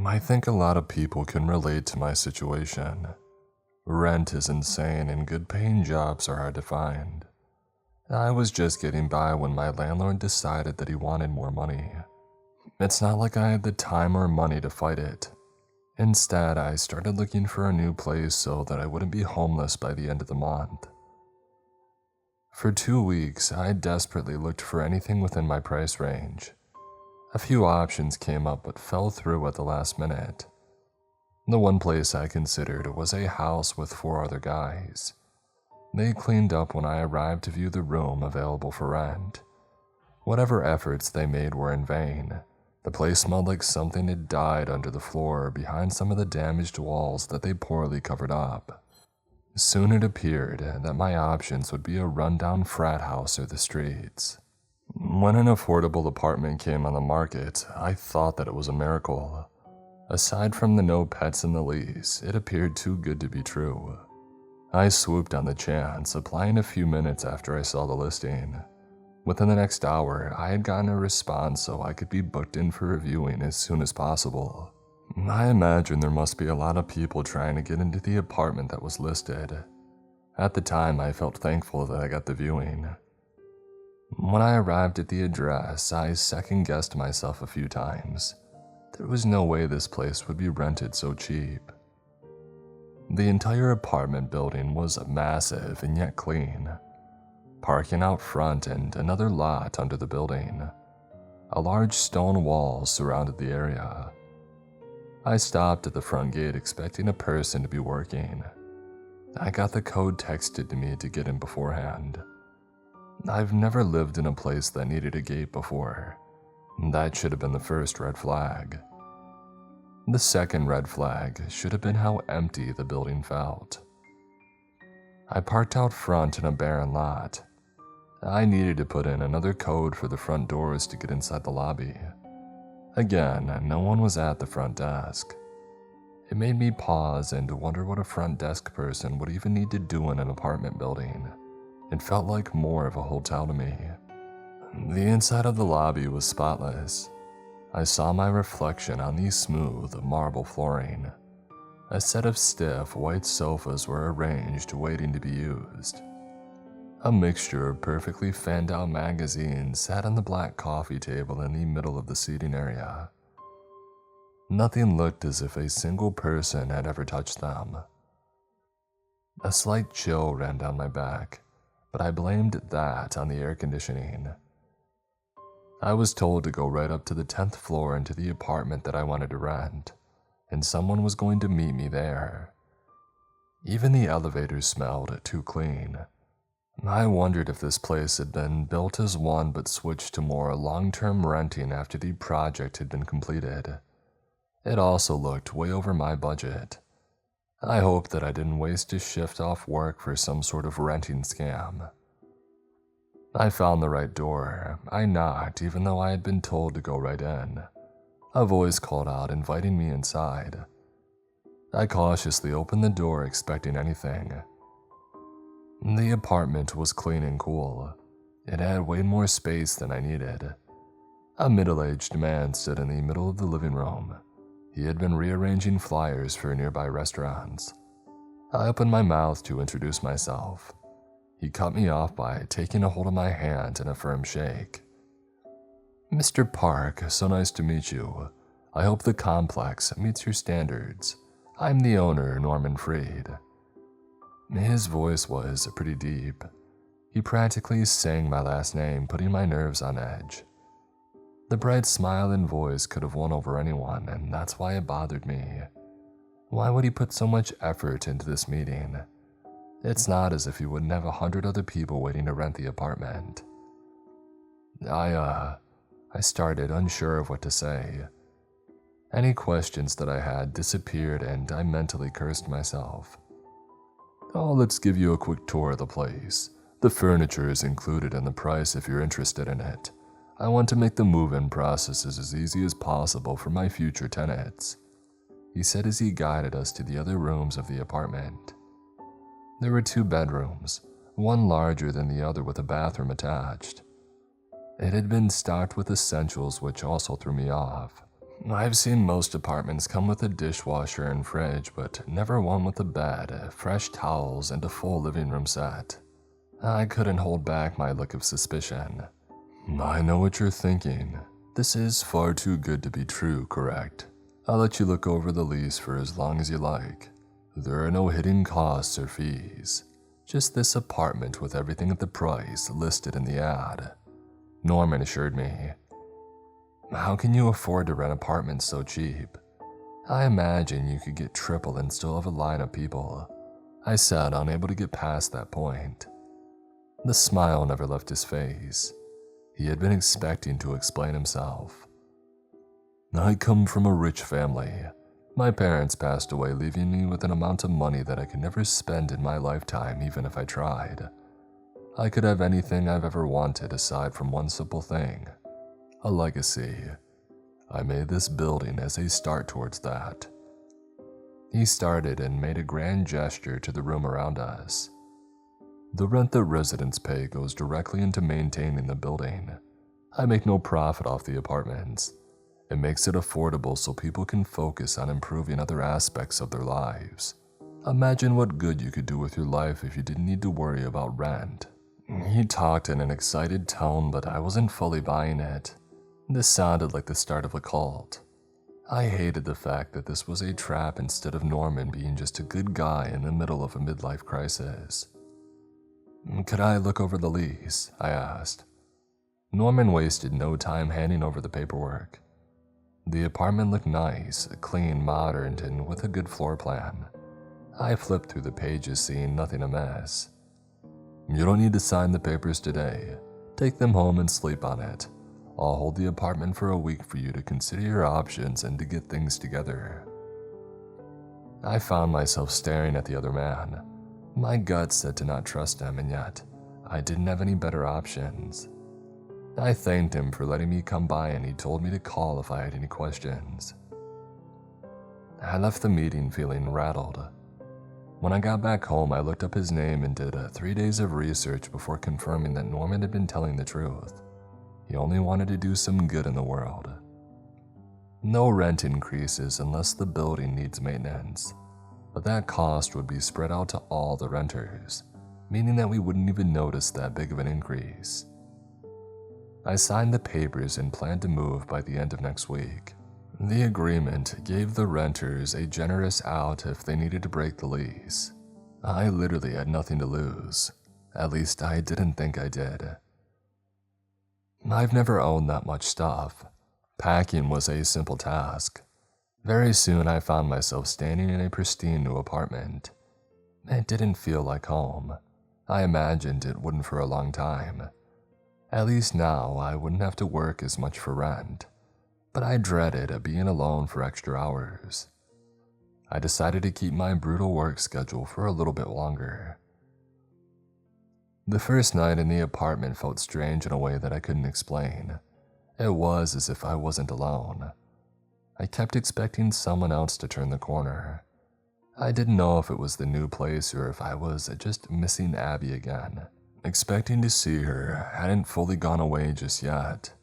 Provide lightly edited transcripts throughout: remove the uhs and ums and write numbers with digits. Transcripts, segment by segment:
I think a lot of people can relate to my situation. Rent is insane and good-paying jobs are hard to find. I was just getting by when my landlord decided that he wanted more money. It's not like I had the time or money to fight it. Instead, I started looking for a new place so that I wouldn't be homeless by the end of the month. For 2 weeks, I desperately looked for anything within my price range. A few options came up but fell through at the last minute. The one place I considered was a house with 4 other guys. They cleaned up when I arrived to view the room available for rent. Whatever efforts they made were in vain. The place smelled like something had died under the floor behind some of the damaged walls that they poorly covered up. Soon it appeared that my options would be a rundown frat house or the streets. When an affordable apartment came on the market, I thought that it was a miracle. Aside from the no pets in the lease, it appeared too good to be true. I swooped on the chance, applying a few minutes after I saw the listing. Within the next hour, I had gotten a response so I could be booked in for a viewing as soon as possible. I imagine there must be a lot of people trying to get into the apartment that was listed. At the time, I felt thankful that I got the viewing. When I arrived at the address, I second-guessed myself a few times. There was no way this place would be rented so cheap. The entire apartment building was massive and yet clean. Parking out front and another lot under the building. A large stone wall surrounded the area. I stopped at the front gate expecting a person to be working. I got the code texted to me to get in beforehand. I've never lived in a place that needed a gate before. That should have been the first red flag. The second red flag should have been how empty the building felt. I parked out front in a barren lot. I needed to put in another code for the front doors to get inside the lobby. Again, no one was at the front desk. It made me pause and wonder what a front desk person would even need to do in an apartment building. It felt like more of a hotel to me. The inside of the lobby was spotless. I saw my reflection on the smooth marble flooring. A set of stiff white sofas were arranged waiting to be used. A mixture of perfectly fanned out magazines sat on the black coffee table in the middle of the seating area. Nothing looked as if a single person had ever touched them. A slight chill ran down my back, but I blamed that on the air conditioning. I was told to go right up to the 10th floor into the apartment that I wanted to rent, and someone was going to meet me there. Even the elevators smelled too clean. I wondered if this place had been built as one but switched to more long-term renting after the project had been completed. It also looked way over my budget. I hoped that I didn't waste a shift off work for some sort of renting scam. I found the right door. I knocked even though I had been told to go right in. A voice called out, inviting me inside. I cautiously opened the door expecting anything. The apartment was clean and cool. It had way more space than I needed. A middle-aged man stood in the middle of the living room. He had been rearranging flyers for nearby restaurants. I opened my mouth to introduce myself. He cut me off by taking a hold of my hand in a firm shake. "Mr. Park, so nice to meet you. I hope the complex meets your standards. I'm the owner, Norman Freed." His voice was pretty deep. He practically sang my last name, putting my nerves on edge. The bright smile and voice could have won over anyone, and that's why it bothered me. Why would he put so much effort into this meeting? It's not as if he wouldn't have 100 other people waiting to rent the apartment. I started, unsure of what to say. Any questions that I had disappeared and I mentally cursed myself. "Oh, let's give you a quick tour of the place. The furniture is included in the price if you're interested in it. I want to make the move-in process as easy as possible for my future tenants," he said as he guided us to the other rooms of the apartment. There were 2 bedrooms, one larger than the other with a bathroom attached. It had been stocked with essentials which also threw me off. I've seen most apartments come with a dishwasher and fridge, but never one with a bed, fresh towels, and a full living room set. I couldn't hold back my look of suspicion. I know what you're thinking. This is far too good to be true, correct? I'll let you look over the lease for as long as you like. There are no hidden costs or fees. Just this apartment with everything at the price listed in the ad. Norman assured me. How can you afford to rent apartments so cheap? I imagine you could get triple and still have a line of people. I said, unable to get past that point. The smile never left his face. He had been expecting to explain himself. I come from a rich family. My parents passed away, leaving me with an amount of money that I could never spend in my lifetime, even if I tried. I could have anything I've ever wanted aside from one simple thing. A legacy. I made this building as a start towards that. He started and made a grand gesture to the room around us. The rent that residents pay goes directly into maintaining the building. I make no profit off the apartments. It makes it affordable so people can focus on improving other aspects of their lives. Imagine what good you could do with your life if you didn't need to worry about rent. He talked in an excited tone, but I wasn't fully buying it. This sounded like the start of a cult. I hated the fact that this was a trap instead of Norman being just a good guy in the middle of a midlife crisis. Could I look over the lease? I asked. Norman wasted no time handing over the paperwork. The apartment looked nice, clean, modern, and with a good floor plan. I flipped through the pages, seeing nothing amiss. You don't need to sign the papers today. Take them home and sleep on it. I'll hold the apartment for a week for you to consider your options and to get things together. I found myself staring at the other man. My gut said to not trust him, and yet I didn't have any better options. I thanked him for letting me come by, and he told me to call if I had any questions. I left the meeting feeling rattled. When I got back home, I looked up his name and did 3 days of research before confirming that Norman had been telling the truth. He only wanted to do some good in the world. No rent increases unless the building needs maintenance, but that cost would be spread out to all the renters, meaning that we wouldn't even notice that big of an increase. I signed the papers and planned to move by the end of next week. The agreement gave the renters a generous out if they needed to break the lease. I literally had nothing to lose. At least I didn't think I did. I've never owned that much stuff. Packing was a simple task. Very soon I found myself standing in a pristine new apartment. It didn't feel like home. I imagined it wouldn't for a long time. At least now I wouldn't have to work as much for rent. But I dreaded being alone for extra hours. I decided to keep my brutal work schedule for a little bit longer. The first night in the apartment felt strange in a way that I couldn't explain. It was as if I wasn't alone. I kept expecting someone else to turn the corner. I didn't know if it was the new place or if I was just missing Abby again. Expecting to see her hadn't fully gone away just yet.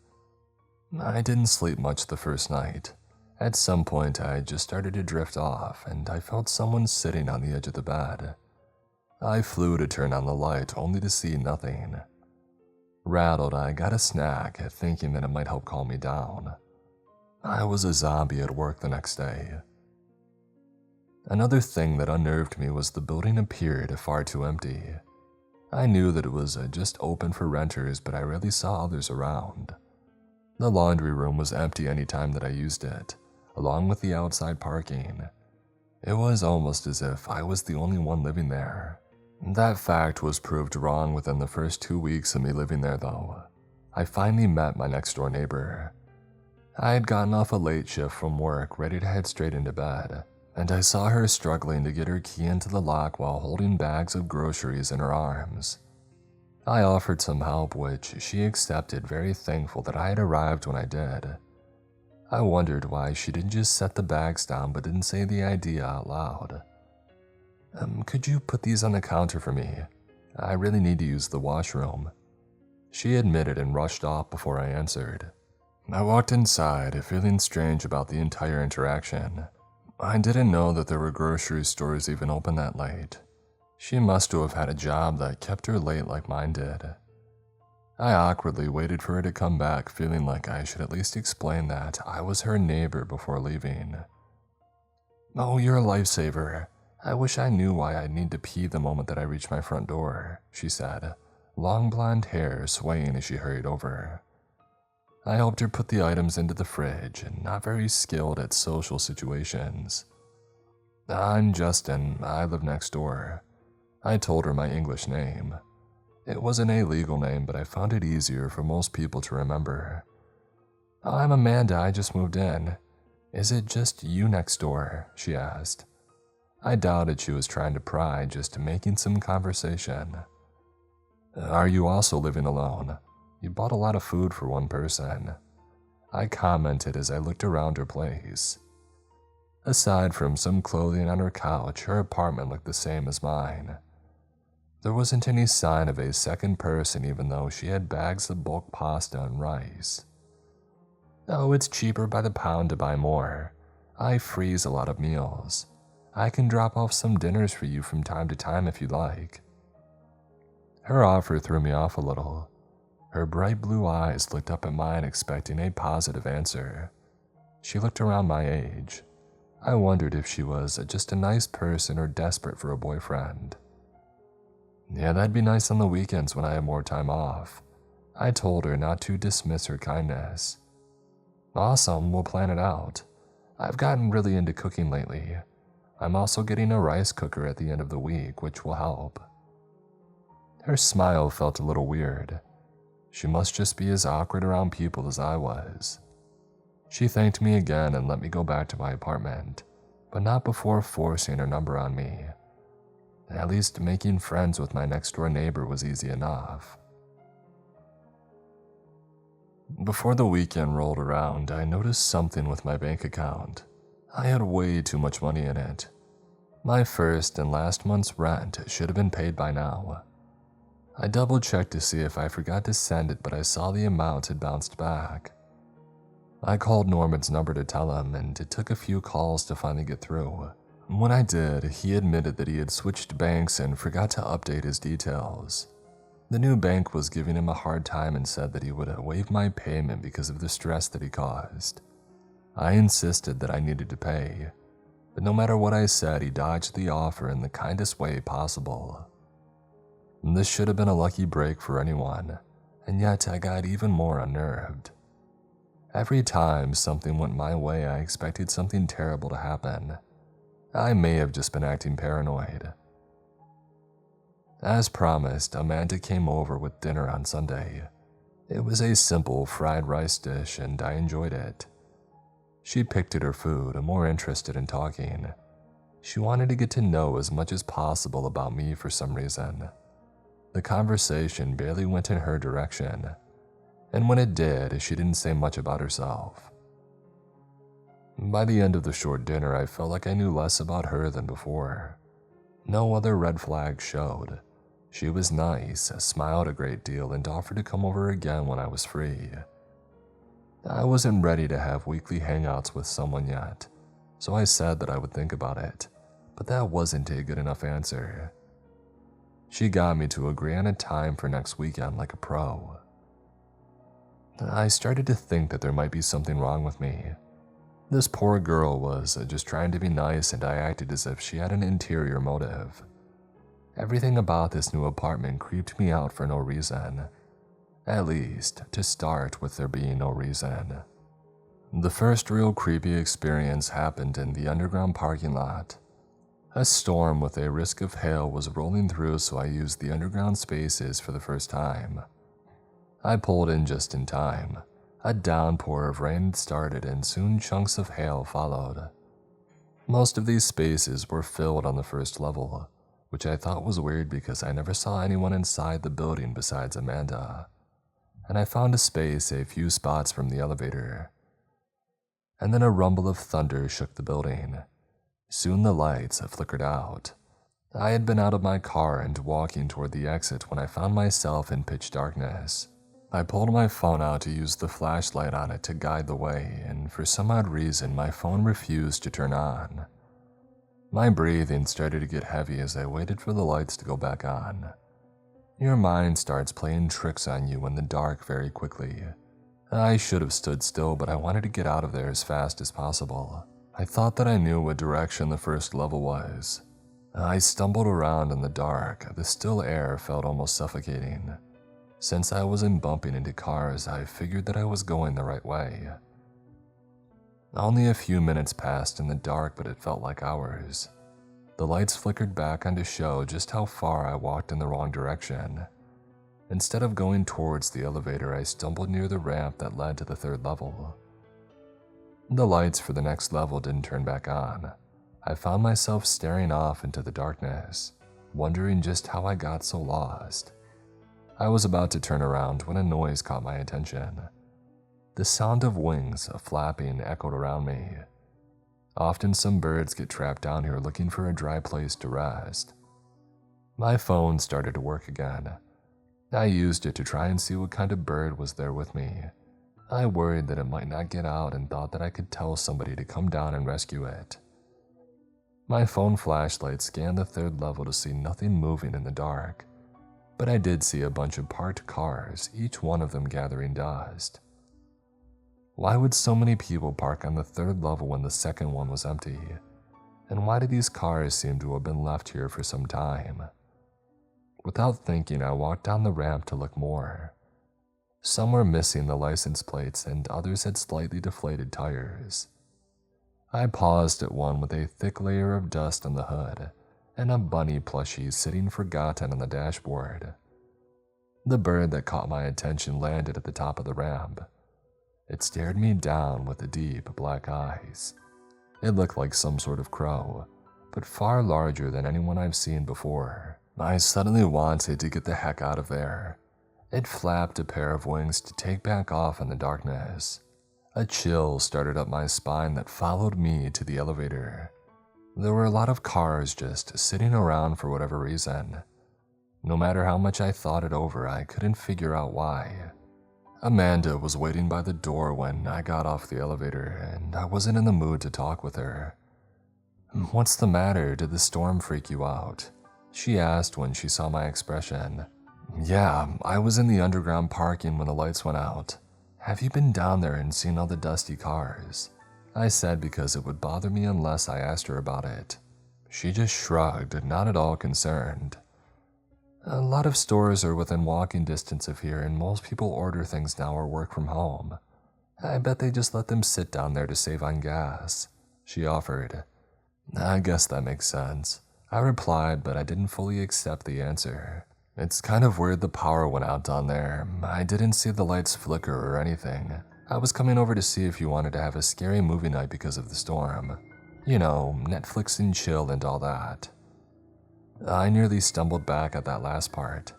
I didn't sleep much the first night. At some point I just started to drift off, and I felt someone sitting on the edge of the bed. I flew to turn on the light only to see nothing. Rattled, I got a snack, thinking that it might help calm me down. I was a zombie at work the next day. Another thing that unnerved me was the building appeared far too empty. I knew that it was just open for renters, but I rarely saw others around. The laundry room was empty any time that I used it, along with the outside parking. It was almost as if I was the only one living there. That fact was proved wrong within the first 2 weeks of me living there, though. I finally met my next-door neighbor. I had gotten off a late shift from work, ready to head straight into bed, and I saw her struggling to get her key into the lock while holding bags of groceries in her arms. I offered some help, which she accepted, very thankful that I had arrived when I did. I wondered why she didn't just set the bags down but didn't say the idea out loud. Could you put these on the counter for me? I really need to use the washroom. She admitted and rushed off before I answered. I walked inside, feeling strange about the entire interaction. I didn't know that there were grocery stores even open that late. She must have had a job that kept her late like mine did. I awkwardly waited for her to come back, feeling like I should at least explain that I was her neighbor before leaving. "Oh, you're a lifesaver. I wish I knew why I'd need to pee the moment that I reached my front door," she said, long blonde hair swaying as she hurried over. I helped her put the items into the fridge, not very skilled at social situations. "I'm Justin. I live next door." I told her my English name. It wasn't a legal name, but I found it easier for most people to remember. "I'm Amanda. I just moved in. Is it just you next door?" she asked. I doubted she was trying to pry, just making some conversation. "Are you also living alone? You bought a lot of food for one person," I commented as I looked around her place. Aside from some clothing on her couch, her apartment looked the same as mine. There wasn't any sign of a second person, even though she had bags of bulk pasta and rice. "Oh, it's cheaper by the pound to buy more. I freeze a lot of meals. I can drop off some dinners for you from time to time if you like." Her offer threw me off a little. Her bright blue eyes looked up at mine, expecting a positive answer. She looked around my age. I wondered if she was just a nice person or desperate for a boyfriend. "Yeah, that'd be nice on the weekends when I have more time off." I told her, not to dismiss her kindness. "Awesome, we'll plan it out. I've gotten really into cooking lately. I'm also getting a rice cooker at the end of the week, which will help." Her smile felt a little weird. She must just be as awkward around people as I was. She thanked me again and let me go back to my apartment, but not before forcing her number on me. At least making friends with my next-door neighbor was easy enough. Before the weekend rolled around, I noticed something with my bank account. I had way too much money in it. My first and last month's rent should have been paid by now. I double-checked to see if I forgot to send it, but I saw the amount had bounced back. I called Norman's number to tell him, and it took a few calls to finally get through. When I did, he admitted that he had switched banks and forgot to update his details. The new bank was giving him a hard time and said that he would waive my payment because of the stress that he caused. I insisted that I needed to pay, but no matter what I said, he dodged the offer in the kindest way possible. This should have been a lucky break for anyone, and yet I got even more unnerved. Every time something went my way, I expected something terrible to happen. I may have just been acting paranoid. As promised, Amanda came over with dinner on Sunday. It was a simple fried rice dish, and I enjoyed it. She picked at her food, more interested in talking. She wanted to get to know as much as possible about me for some reason. The conversation barely went in her direction, and when it did, she didn't say much about herself. By the end of the short dinner, I felt like I knew less about her than before. No other red flags showed. She was nice, smiled a great deal, and offered to come over again when I was free. I wasn't ready to have weekly hangouts with someone yet, so I said that I would think about it, but that wasn't a good enough answer. She got me to agree on a time for next weekend like a pro. I started to think that there might be something wrong with me. This poor girl was just trying to be nice, and I acted as if she had an interior motive. Everything about this new apartment creeped me out for no reason. At least, to start with there being no reason. The first real creepy experience happened in the underground parking lot. A storm with a risk of hail was rolling through, so I used the underground spaces for the first time. I pulled in just in time. A downpour of rain had started, and soon chunks of hail followed. Most of these spaces were filled on the first level, which I thought was weird because I never saw anyone inside the building besides Amanda, and I found a space a few spots from the elevator. And then a rumble of thunder shook the building. Soon the lights flickered out. I had been out of my car and walking toward the exit when I found myself in pitch darkness. I pulled my phone out to use the flashlight on it to guide the way, and for some odd reason, my phone refused to turn on. My breathing started to get heavy as I waited for the lights to go back on. Your mind starts playing tricks on you in the dark very quickly. I should have stood still, but I wanted to get out of there as fast as possible. I thought that I knew what direction the first level was. I stumbled around in the dark. The still air felt almost suffocating. Since I wasn't bumping into cars, I figured that I was going the right way. Only a few minutes passed in the dark, but it felt like hours. The lights flickered back on to show just how far I walked in the wrong direction. Instead of going towards the elevator, I stumbled near the ramp that led to the third level. The lights for the next level didn't turn back on. I found myself staring off into the darkness, wondering just how I got so lost. I was about to turn around when a noise caught my attention. The sound of wings flapping echoed around me. Often some birds get trapped down here looking for a dry place to rest. My phone started to work again. I used it to try and see what kind of bird was there with me. I worried that it might not get out and thought that I could tell somebody to come down and rescue it. My phone flashlight scanned the third level to see nothing moving in the dark, but I did see a bunch of parked cars, each one of them gathering dust. Why would so many people park on the third level when the second one was empty? And why did these cars seem to have been left here for some time? Without thinking, I walked down the ramp to look more. Some were missing the license plates and others had slightly deflated tires. I paused at one with a thick layer of dust on the hood and a bunny plushie sitting forgotten on the dashboard. The bird that caught my attention landed at the top of the ramp. It stared me down with the deep black eyes. It looked like some sort of crow, but far larger than anyone I've seen before. I suddenly wanted to get the heck out of there. It flapped a pair of wings to take back off in the darkness. A chill started up my spine that followed me to the elevator. There were a lot of cars just sitting around for whatever reason. No matter how much I thought it over, I couldn't figure out why. Amanda was waiting by the door when I got off the elevator, and I wasn't in the mood to talk with her. "What's the matter? Did the storm freak you out?" she asked when she saw my expression. "Yeah, I was in the underground parking when the lights went out. Have you been down there and seen all the dusty cars?" I said because it would bother me unless I asked her about it. She just shrugged, not at all concerned. "A lot of stores are within walking distance of here and most people order things now or work from home. I bet they just let them sit down there to save on gas," she offered. "I guess that makes sense," I replied, but I didn't fully accept the answer. "It's kind of weird the power went out down there. I didn't see the lights flicker or anything. I was coming over to see if you wanted to have a scary movie night because of the storm. You know, Netflix and chill and all that." I nearly stumbled back at that last part.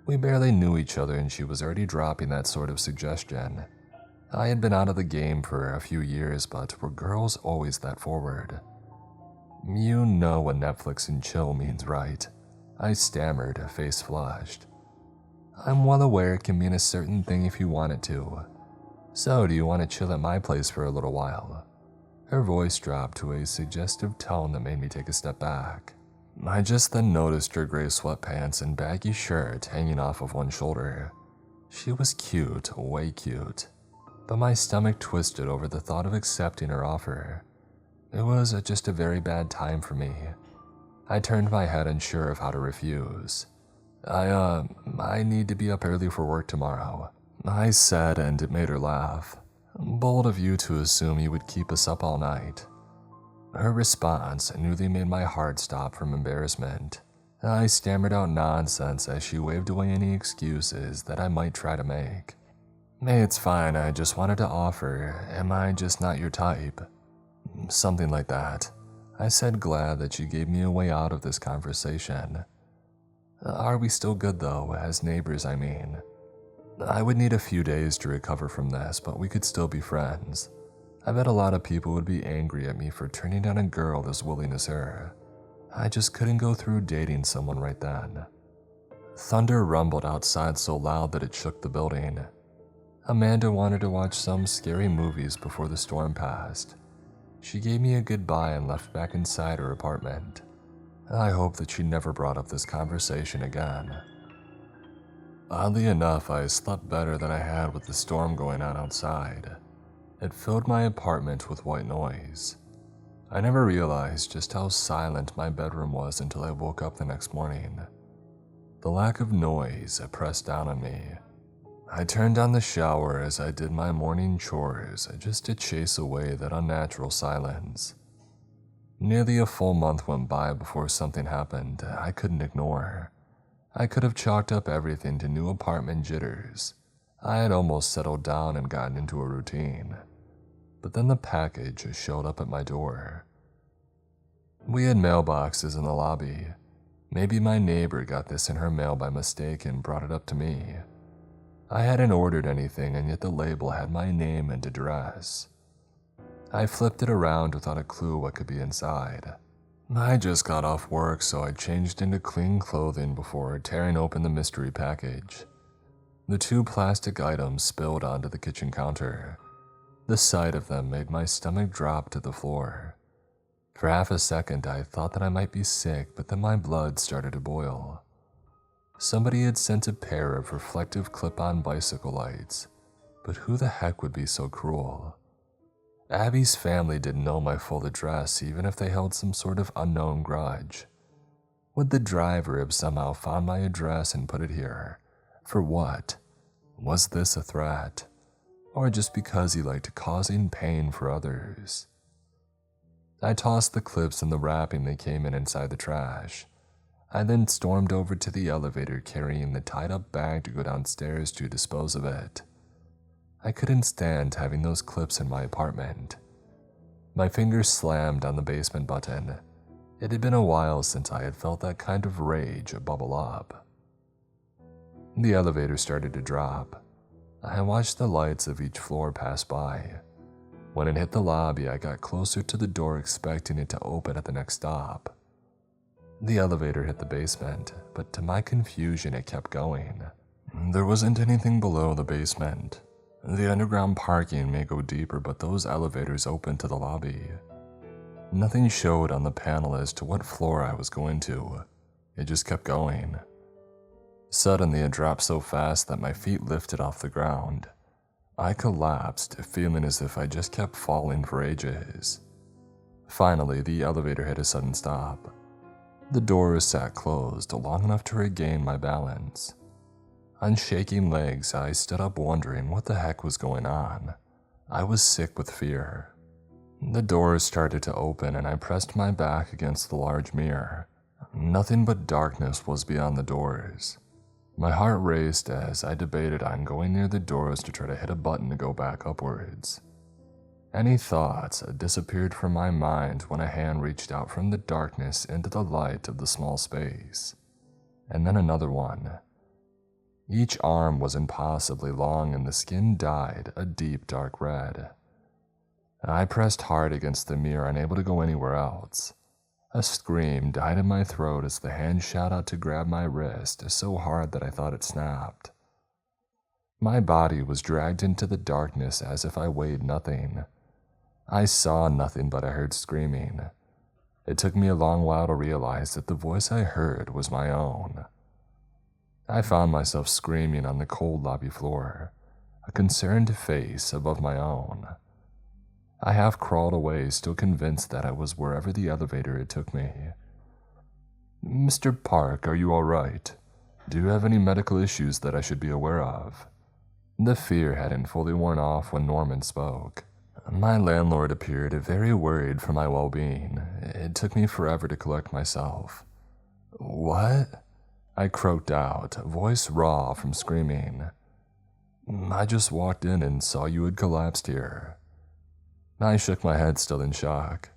We barely knew each other and she was already dropping that sort of suggestion. I had been out of the game for a few years, but were girls always that forward? "You know what Netflix and chill means, right?" I stammered, face flushed. "I'm well aware it can mean a certain thing if you want it to. So, do you want to chill at my place for a little while?" Her voice dropped to a suggestive tone that made me take a step back. I just then noticed her gray sweatpants and baggy shirt hanging off of one shoulder. She was cute, way cute, but my stomach twisted over the thought of accepting her offer. It was just a very bad time for me. I turned my head unsure of how to refuse. I need to be up early for work tomorrow," I said, and it made her laugh. "Bold of you to assume you would keep us up all night." Her response nearly made my heart stop from embarrassment. I stammered out nonsense as she waved away any excuses that I might try to make. "Hey, it's fine, I just wanted to offer. Am I just not your type?" Something like that. I said, glad that she gave me a way out of this conversation. "Are we still good though, as neighbors I mean?" "I would need a few days to recover from this, but we could still be friends. I bet a lot of people would be angry at me for turning down a girl as willing as her. I just couldn't go through dating someone right then." Thunder rumbled outside so loud that it shook the building. Amanda wanted to watch some scary movies before the storm passed. She gave me a goodbye and left back inside her apartment. I hope that she never brought up this conversation again. Oddly enough, I slept better than I had with the storm going on outside. It filled my apartment with white noise. I never realized just how silent my bedroom was until I woke up the next morning. The lack of noise pressed down on me. I turned on the shower as I did my morning chores just to chase away that unnatural silence. Nearly a full month went by before something happened I couldn't ignore. I could have chalked up everything to new apartment jitters. I had almost settled down and gotten into a routine. But then the package showed up at my door. We had mailboxes in the lobby. Maybe my neighbor got this in her mail by mistake and brought it up to me. I hadn't ordered anything, and yet the label had my name and address. I flipped it around without a clue what could be inside. I just got off work, so I changed into clean clothing before tearing open the mystery package. The 2 plastic items spilled onto the kitchen counter. The sight of them made my stomach drop to the floor. For half a second, I thought that I might be sick, but then my blood started to boil. Somebody had sent a pair of reflective clip-on bicycle lights, but who the heck would be so cruel? Abby's family didn't know my full address, even if they held some sort of unknown grudge. Would the driver have somehow found my address and put it here? For what? Was this a threat? Or just because he liked causing pain for others? I tossed the clips and the wrapping that came in inside the trash. I then stormed over to the elevator carrying the tied-up bag to go downstairs to dispose of it. I couldn't stand having those clips in my apartment. My fingers slammed on the basement button. It had been a while since I had felt that kind of rage bubble up. The elevator started to drop. I watched the lights of each floor pass by. When it hit the lobby, I got closer to the door expecting it to open at the next stop. The elevator hit the basement, but to my confusion it kept going. There wasn't anything below the basement. The underground parking may go deeper, but those elevators opened to the lobby. Nothing showed on the panel as to what floor I was going to. It just kept going. Suddenly it dropped so fast that my feet lifted off the ground. I collapsed, feeling as if I just kept falling for ages. Finally, the elevator hit a sudden stop. The doors sat closed long enough to regain my balance. On shaking legs, I stood up wondering what the heck was going on. I was sick with fear. The doors started to open and I pressed my back against the large mirror. Nothing but darkness was beyond the doors. My heart raced as I debated on going near the doors to try to hit a button to go back upwards. Any thoughts disappeared from my mind when a hand reached out from the darkness into the light of the small space. And then another one. Each arm was impossibly long and the skin dyed a deep dark red. I pressed hard against the mirror, unable to go anywhere else. A scream died in my throat as the hand shot out to grab my wrist so hard that I thought it snapped. My body was dragged into the darkness as if I weighed nothing. I saw nothing, but I heard screaming. It took me a long while to realize that the voice I heard was my own. I found myself screaming on the cold lobby floor, a concerned face above my own. I half crawled away, still convinced that I was wherever the elevator had took me. "Mr. Park, are you all right? Do you have any medical issues that I should be aware of?" The fear hadn't fully worn off when Norman spoke. My landlord appeared very worried for my well-being. It took me forever to collect myself. "What?" I croaked out, voice raw from screaming. "I just walked in and saw you had collapsed here." I shook my head, still in shock.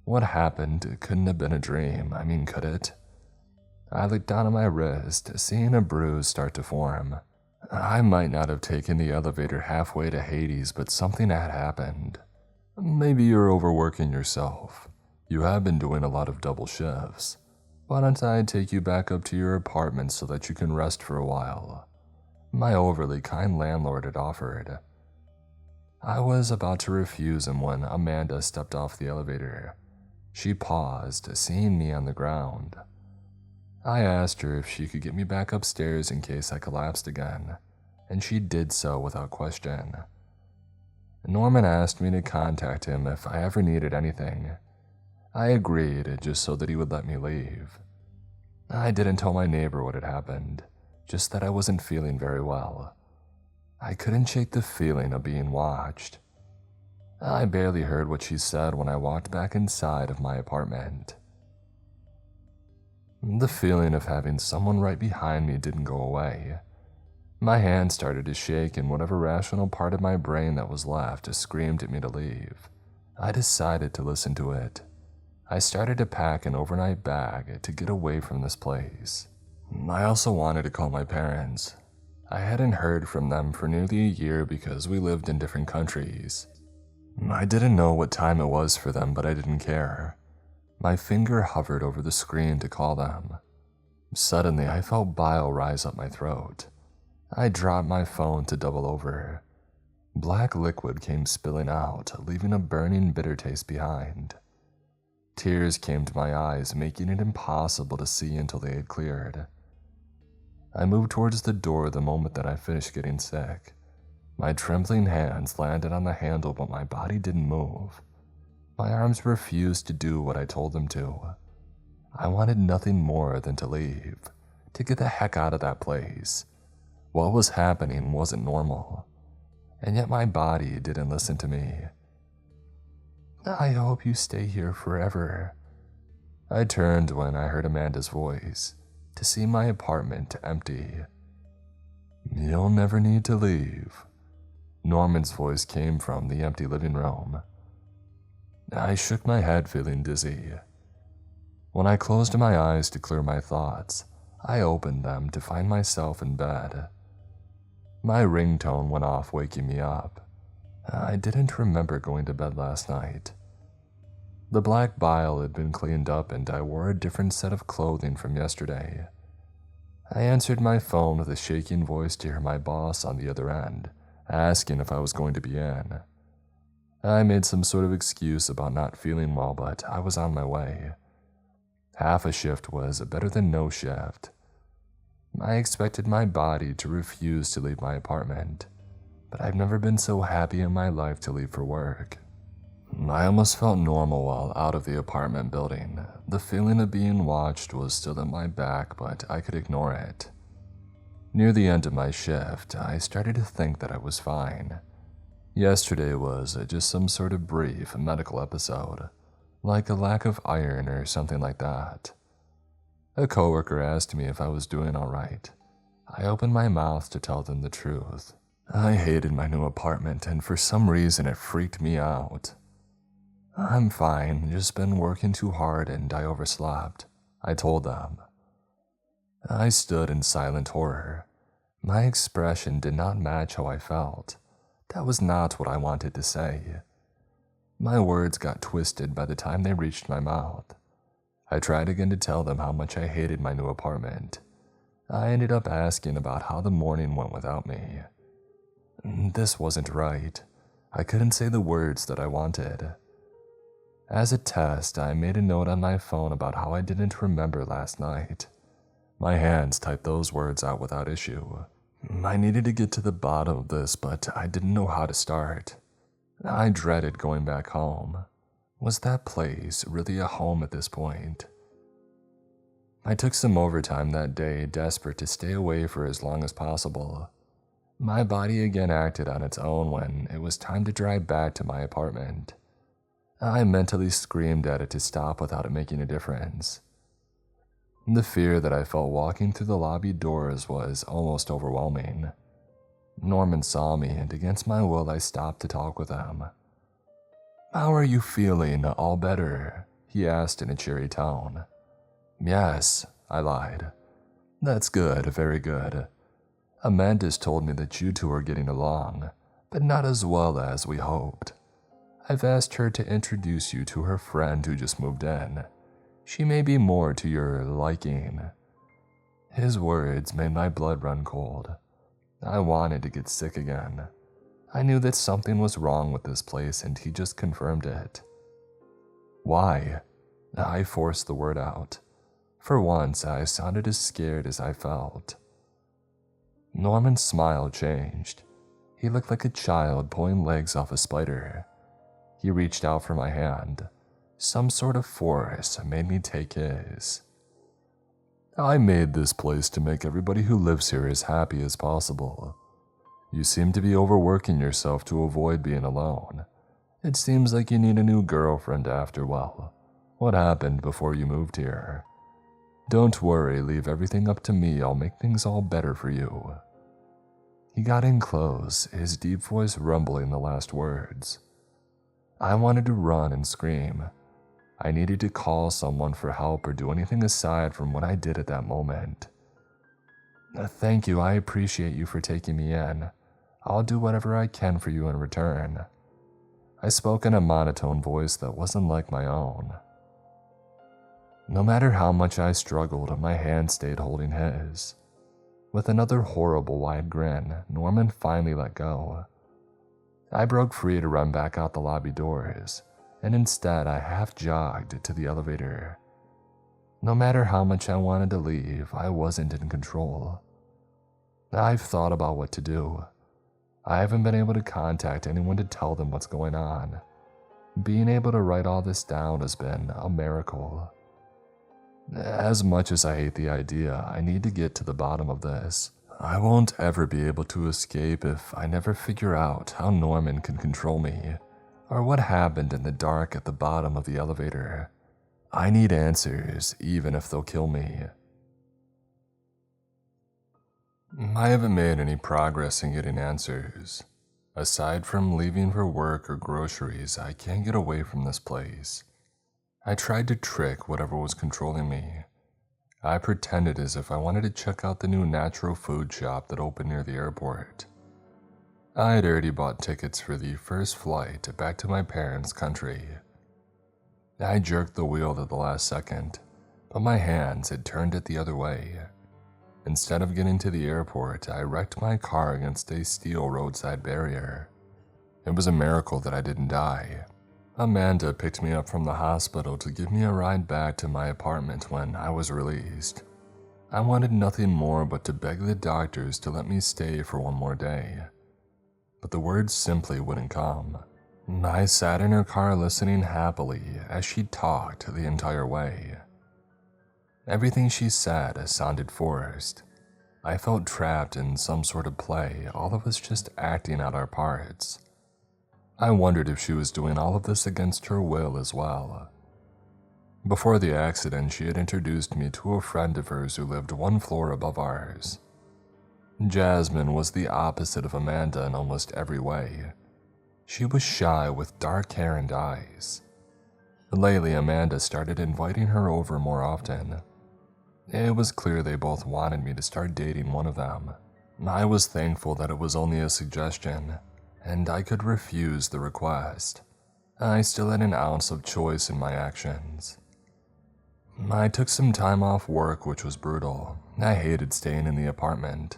What happened? It couldn't have been a dream. I mean, could it? I looked down at my wrist, seeing a bruise start to form. I might not have taken the elevator halfway to Hades, but something had happened. "Maybe you're overworking yourself. You have been doing a lot of double shifts. Why don't I take you back up to your apartment so that you can rest for a while? My overly kind landlord had offered. I was about to refuse him when Amanda stepped off the elevator. She paused, seeing me on the ground. I asked her if she could get me back upstairs in case I collapsed again, and she did so without question. Norman asked me to contact him if I ever needed anything. I agreed, just so that he would let me leave. I didn't tell my neighbor what had happened, just that I wasn't feeling very well. I couldn't shake the feeling of being watched. I barely heard what she said when I walked back inside of my apartment. The feeling of having someone right behind me didn't go away. My hand started to shake, and whatever rational part of my brain that was left screamed at me to leave. I decided to listen to it. I started to pack an overnight bag to get away from this place. I also wanted to call my parents. I hadn't heard from them for nearly a year because we lived in different countries. I didn't know what time it was for them, but I didn't care. My finger hovered over the screen to call them. Suddenly, I felt bile rise up my throat. I dropped my phone to double over. Black liquid came spilling out, leaving a burning, bitter taste behind. Tears came to my eyes, making it impossible to see until they had cleared. I moved towards the door the moment that I finished getting sick. My trembling hands landed on the handle, but my body didn't move. My arms refused to do what I told them to. I wanted nothing more than to leave, to get the heck out of that place. What was happening wasn't normal, and yet my body didn't listen to me. I hope you stay here forever. I turned when I heard Amanda's voice, to see my apartment empty. You'll never need to leave. Norman's voice came from the empty living room. I shook my head, feeling dizzy. When I closed my eyes to clear my thoughts, I opened them to find myself in bed. My ringtone went off, waking me up. I didn't remember going to bed last night. The black bile had been cleaned up, and I wore a different set of clothing from yesterday. I answered my phone with a shaking voice to hear my boss on the other end, asking if I was going to be in. I made some sort of excuse about not feeling well, but I was on my way. Half a shift was better than no shift. I expected my body to refuse to leave my apartment, but I've never been so happy in my life to leave for work. I almost felt normal while out of the apartment building. The feeling of being watched was still at my back, but I could ignore it. Near the end of my shift, I started to think that I was fine. Yesterday was just some sort of brief medical episode, like a lack of iron or something like that. A coworker asked me if I was doing all right. I opened my mouth to tell them the truth. I hated my new apartment, and for some reason it freaked me out. I'm fine, just been working too hard and I overslept, I told them. I stood in silent horror. My expression did not match how I felt. That was not what I wanted to say. My words got twisted by the time they reached my mouth. I tried again to tell them how much I hated my new apartment. I ended up asking about how the morning went without me. This wasn't right. I couldn't say the words that I wanted. As a test, I made a note on my phone about how I didn't remember last night. My hands typed those words out without issue. I needed to get to the bottom of this, but I didn't know how to start. I dreaded going back home. Was that place really a home at this point? I took some overtime that day, desperate to stay away for as long as possible. My body again acted on its own when it was time to drive back to my apartment. I mentally screamed at it to stop without it making a difference. The fear that I felt walking through the lobby doors was almost overwhelming. Norman saw me, and against my will I stopped to talk with him. "How are you feeling? All better?" he asked in a cheery tone. "Yes," I lied. "That's good, very good. Amanda's told me that you two are getting along, but not as well as we hoped. I've asked her to introduce you to her friend who just moved in. She may be more to your liking." His words made my blood run cold. I wanted to get sick again. I knew that something was wrong with this place, and he just confirmed it. "Why?" I forced the word out. For once, I sounded as scared as I felt. Norman's smile changed. He looked like a child pulling legs off a spider. He reached out for my hand. Some sort of force made me take his. "I made this place to make everybody who lives here as happy as possible. You seem to be overworking yourself to avoid being alone. It seems like you need a new girlfriend after, well, what happened before you moved here? Don't worry, leave everything up to me, I'll make things all better for you." He got in close, his deep voice rumbling the last words. I wanted to run and scream. I needed to call someone for help or do anything aside from what I did at that moment. "Thank you, I appreciate you for taking me in. I'll do whatever I can for you in return." I spoke in a monotone voice that wasn't like my own. No matter how much I struggled, my hand stayed holding his. With another horrible wide grin, Norman finally let go. I broke free to run back out the lobby doors, and instead I half jogged to the elevator. No matter how much I wanted to leave, I wasn't in control. I've thought about what to do. I haven't been able to contact anyone to tell them what's going on. Being able to write all this down has been a miracle. As much as I hate the idea, I need to get to the bottom of this. I won't ever be able to escape if I never figure out how Norman can control me, or what happened in the dark at the bottom of the elevator. I need answers, even if they'll kill me. I haven't made any progress in getting answers. Aside from leaving for work or groceries, I can't get away from this place. I tried to trick whatever was controlling me. I pretended as if I wanted to check out the new natural food shop that opened near the airport. I had already bought tickets for the first flight back to my parents' country. I jerked the wheel at the last second, but my hands had turned it the other way. Instead of getting to the airport, I wrecked my car against a steel roadside barrier. It was a miracle that I didn't die. Amanda picked me up from the hospital to give me a ride back to my apartment when I was released. I wanted nothing more but to beg the doctors to let me stay for one more day. But the words simply wouldn't come. I sat in her car listening happily as she talked the entire way. Everything she said sounded forced. I felt trapped in some sort of play, all of us just acting out our parts. I wondered if she was doing all of this against her will as well. Before the accident, she had introduced me to a friend of hers who lived one floor above ours. Jasmine was the opposite of Amanda in almost every way. She was shy with dark hair and eyes. Lately, Amanda started inviting her over more often. It was clear they both wanted me to start dating one of them. I was thankful that it was only a suggestion, and I could refuse the request. I still had an ounce of choice in my actions. I took some time off work, which was brutal. I hated staying in the apartment.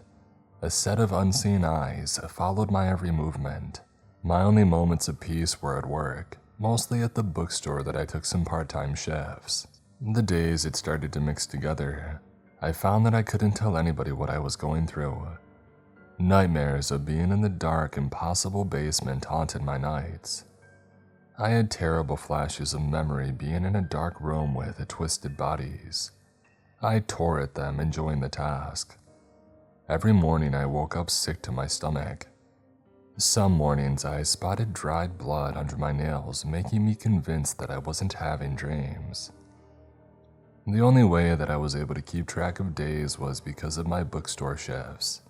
A set of unseen eyes followed my every movement. My only moments of peace were at work, mostly at the bookstore that I took some part-time shifts. The days had started to mix together. I found that I couldn't tell anybody what I was going through. Nightmares of being in the dark, impossible basement haunted my nights. I had terrible flashes of memory being in a dark room with twisted bodies. I tore at them, enjoying the task. Every morning I woke up sick to my stomach. Some mornings I spotted dried blood under my nails, making me convinced that I wasn't having dreams. The only way that I was able to keep track of days was because of my bookstore shifts.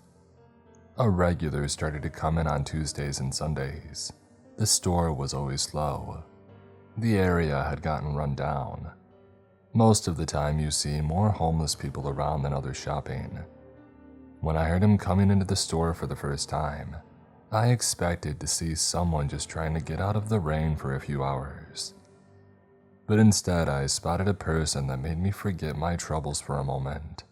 A regular started to come in on Tuesdays and Sundays. The store was always slow. The area had gotten run down. Most of the time you see more homeless people around than others shopping. When I heard him coming into the store for the first time, I expected to see someone just trying to get out of the rain for a few hours. but instead I spotted a person that made me forget my troubles for a moment.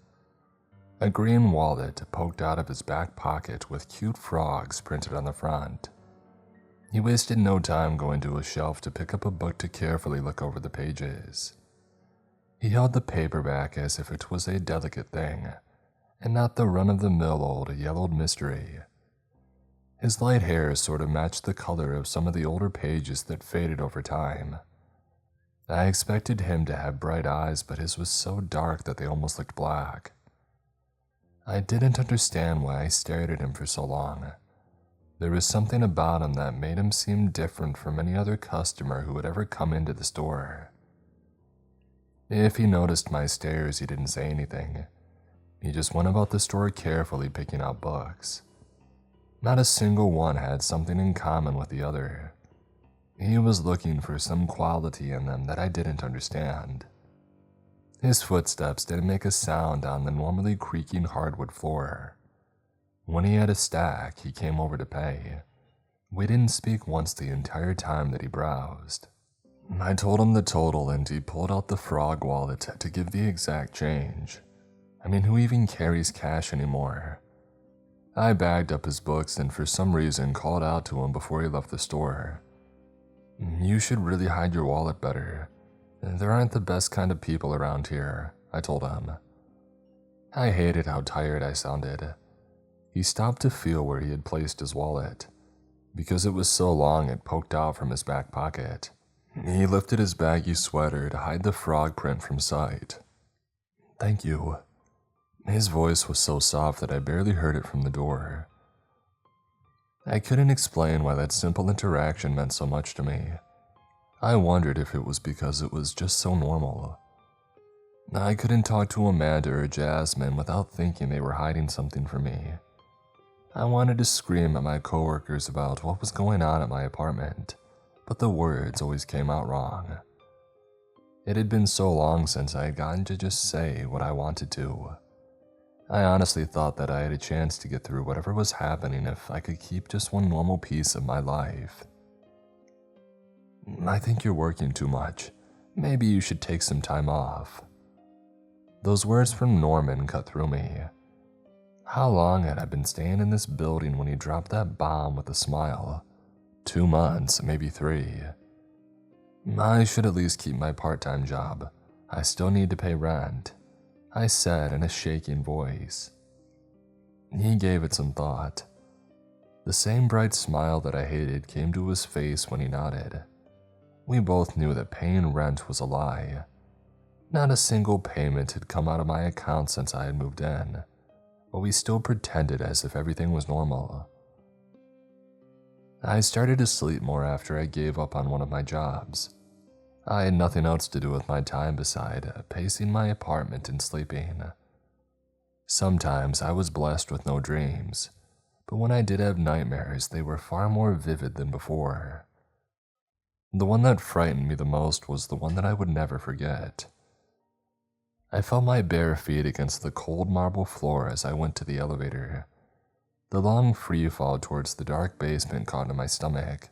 A green wallet poked out of his back pocket with cute frogs printed on the front. He wasted no time going to a shelf to pick up a book to carefully look over the pages. He held the paperback as if it was a delicate thing, and not the run-of-the-mill old yellowed mystery. His light hair sort of matched the color of some of the older pages that faded over time. I expected him to have bright eyes, but his was so dark that they almost looked black. I didn't understand why I stared at him for so long. There was something about him that made him seem different from any other customer who would ever come into the store. If he noticed my stares, he didn't say anything. He just went about the store carefully picking out books. Not a single one had something in common with the other. He was looking for some quality in them that I didn't understand. His footsteps didn't make a sound on the normally creaking hardwood floor. When he had a stack, he came over to pay. We didn't speak once the entire time that he browsed. I told him the total and he pulled out the frog wallet to give the exact change. I mean, who even carries cash anymore? I bagged up his books and for some reason called out to him before he left the store. "You should really hide your wallet better. There aren't the best kind of people around here," I told him. I hated how tired I sounded. He stopped to feel where he had placed his wallet. Because it was so long, it poked out from his back pocket. He lifted his baggy sweater to hide the frog print from sight. "Thank you." His voice was so soft that I barely heard it from the door. I couldn't explain why that simple interaction meant so much to me. I wondered if it was because it was just so normal. I couldn't talk to Amanda or Jasmine without thinking they were hiding something from me. I wanted to scream at my coworkers about what was going on at my apartment, but the words always came out wrong. It had been so long since I had gotten to just say what I wanted to. I honestly thought that I had a chance to get through whatever was happening if I could keep just one normal piece of my life. "I think you're working too much. Maybe you should take some time off." Those words from Norman cut through me. How long had I been staying in this building when he dropped that bomb with a smile? 2 months, maybe 3. I should at least keep my part-time job. I still need to pay rent, I said in a shaking voice. He gave it some thought. The same bright smile that I hated came to his face when he nodded. We both knew that paying rent was a lie. Not a single payment had come out of my account since I had moved in, but we still pretended as if everything was normal. I started to sleep more after I gave up on one of my jobs. I had nothing else to do with my time beside pacing my apartment and sleeping. Sometimes I was blessed with no dreams, but when I did have nightmares, they were far more vivid than before. The one that frightened me the most was the one that I would never forget. I felt my bare feet against the cold marble floor as I went to the elevator. The long free fall towards the dark basement caught in my stomach.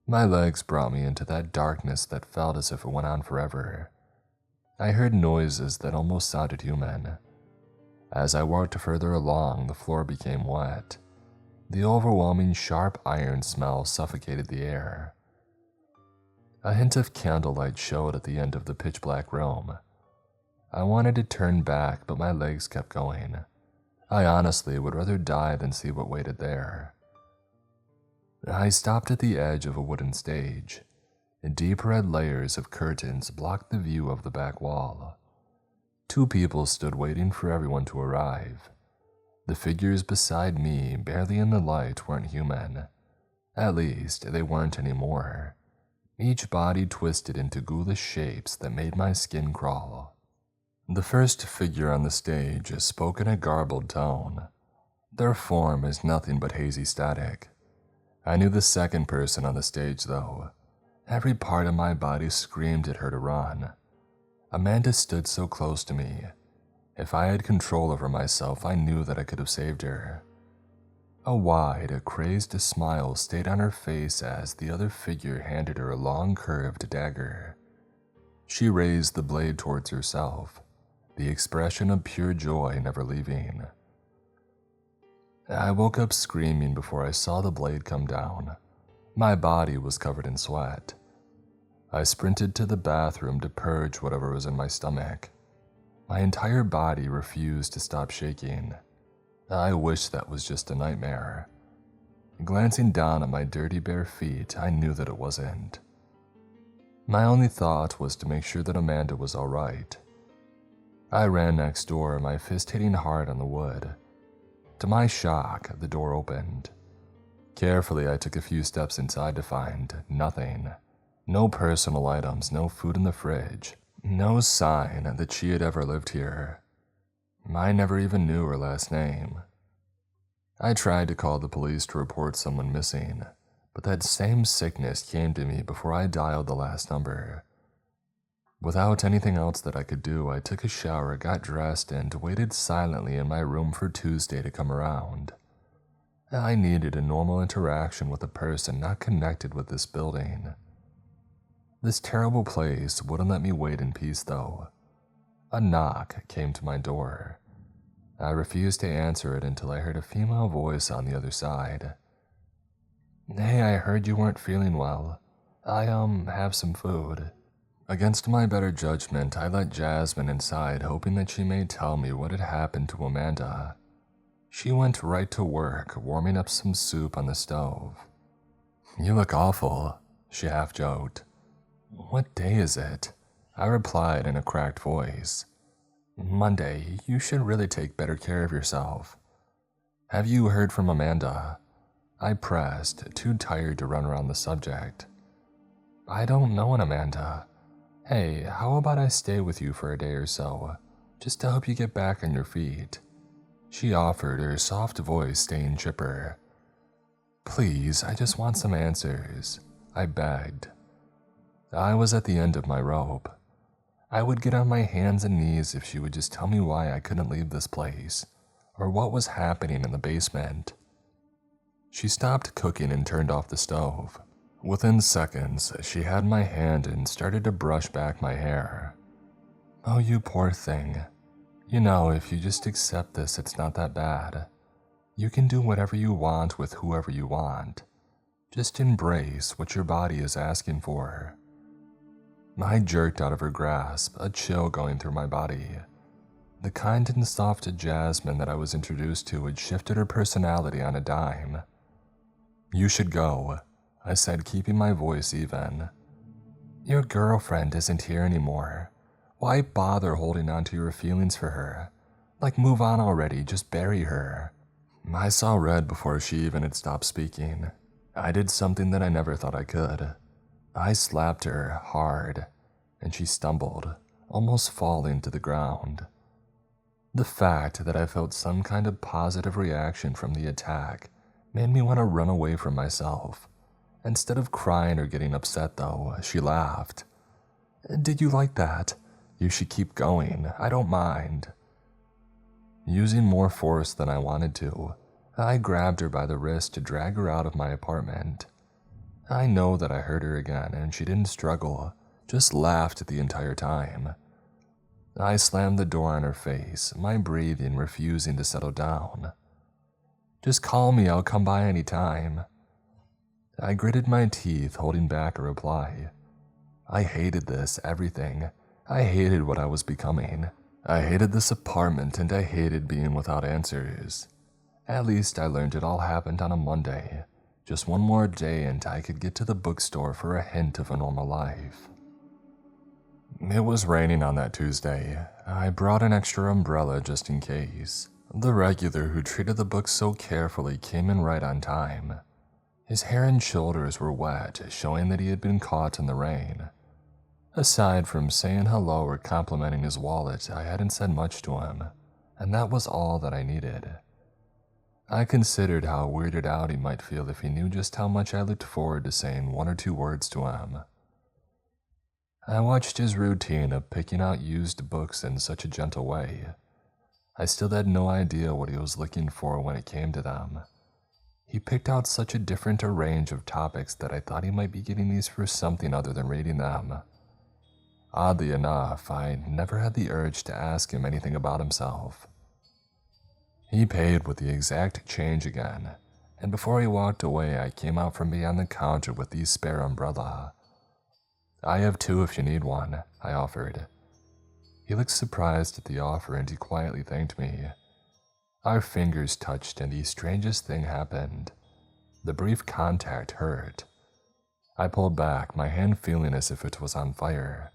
My legs brought me into that darkness that felt as if it went on forever. I heard noises that almost sounded human. As I walked further along, the floor became wet. The overwhelming sharp iron smell suffocated the air. A hint of candlelight showed at the end of the pitch-black room. I wanted to turn back, but my legs kept going. I honestly would rather die than see what waited there. I stopped at the edge of a wooden stage. Deep red layers of curtains blocked the view of the back wall. 2 people stood waiting for everyone to arrive. The figures beside me, barely in the light, weren't human. At least, they weren't anymore. Each body twisted into ghoulish shapes that made my skin crawl. The first figure on the stage spoke in a garbled tone. Their form is nothing but hazy static. I knew the second person on the stage, though. Every part of my body screamed at her to run. Amanda stood so close to me. If I had control over myself, I knew that I could have saved her. A wide, crazed smile stayed on her face as the other figure handed her a long curved dagger. She raised the blade towards herself, the expression of pure joy never leaving. I woke up screaming before I saw the blade come down. My body was covered in sweat. I sprinted to the bathroom to purge whatever was in my stomach. My entire body refused to stop shaking. I wish that was just a nightmare. Glancing down at my dirty bare feet, I knew that it wasn't. My only thought was to make sure that Amanda was all right. I ran next door, my fist hitting hard on the wood. To my shock, the door opened. Carefully, I took a few steps inside to find nothing. No personal items, no food in the fridge, no sign that she had ever lived here. I never even knew her last name. I tried to call the police to report someone missing, but that same sickness came to me before I dialed the last number. Without anything else that I could do, I took a shower, got dressed, and waited silently in my room for Tuesday to come around. I needed a normal interaction with a person not connected with this building. This terrible place wouldn't let me wait in peace, though. A knock came to my door. I refused to answer it until I heard a female voice on the other side. "Hey, I heard you weren't feeling well. I have some food." Against my better judgment, I let Jasmine inside, hoping that she may tell me what had happened to Amanda. She went right to work, warming up some soup on the stove. "You look awful," she half joked. "What day is it?" I replied in a cracked voice. "Monday. You should really take better care of yourself." "Have you heard from Amanda?" I pressed, too tired to run around the subject. "I don't know an Amanda. Hey, how about I stay with you for a day or so, just to help you get back on your feet?" She offered, her soft voice staying chipper. "Please, I just want some answers," I begged. I was at the end of my rope. I would get on my hands and knees if she would just tell me why I couldn't leave this place, or what was happening in the basement. She stopped cooking and turned off the stove. Within seconds, she had my hand and started to brush back my hair. "Oh, you poor thing. You know, if you just accept this, it's not that bad. You can do whatever you want with whoever you want. Just embrace what your body is asking for." I jerked out of her grasp, a chill going through my body. The kind and soft Jasmine that I was introduced to had shifted her personality on a dime. "You should go," I said, keeping my voice even. "Your girlfriend isn't here anymore. Why bother holding on to your feelings for her? Like, move on already, just bury her." I saw red before she even had stopped speaking. I did something that I never thought I could. I slapped her hard, and she stumbled, almost falling to the ground. The fact that I felt some kind of positive reaction from the attack made me want to run away from myself. Instead of crying or getting upset, though, she laughed. "Did you like that? You should keep going. I don't mind." Using more force than I wanted to, I grabbed her by the wrist to drag her out of my apartment. I know that I hurt her again, and she didn't struggle, just laughed the entire time. I slammed the door on her face, my breathing refusing to settle down. "Just call me, I'll come by any time." I gritted my teeth, holding back a reply. I hated this, everything. I hated what I was becoming. I hated this apartment, and I hated being without answers. At least I learned it all happened on a Monday. Just one more day and I could get to the bookstore for a hint of a normal life. It was raining on that Tuesday. I brought an extra umbrella just in case. The regular who treated the books so carefully came in right on time. His hair and shoulders were wet, showing that he had been caught in the rain. Aside from saying hello or complimenting his wallet, I hadn't said much to him, and that was all that I needed. I considered how weirded out he might feel if he knew just how much I looked forward to saying one or two words to him. I watched his routine of picking out used books in such a gentle way. I still had no idea what he was looking for when it came to them. He picked out such a different range of topics that I thought he might be getting these for something other than reading them. Oddly enough, I never had the urge to ask him anything about himself. He paid with the exact change again, and before he walked away, I came out from behind the counter with the spare umbrella. "I have two if you need one," I offered. He looked surprised at the offer and he quietly thanked me. Our fingers touched and the strangest thing happened. The brief contact hurt. I pulled back, my hand feeling as if it was on fire.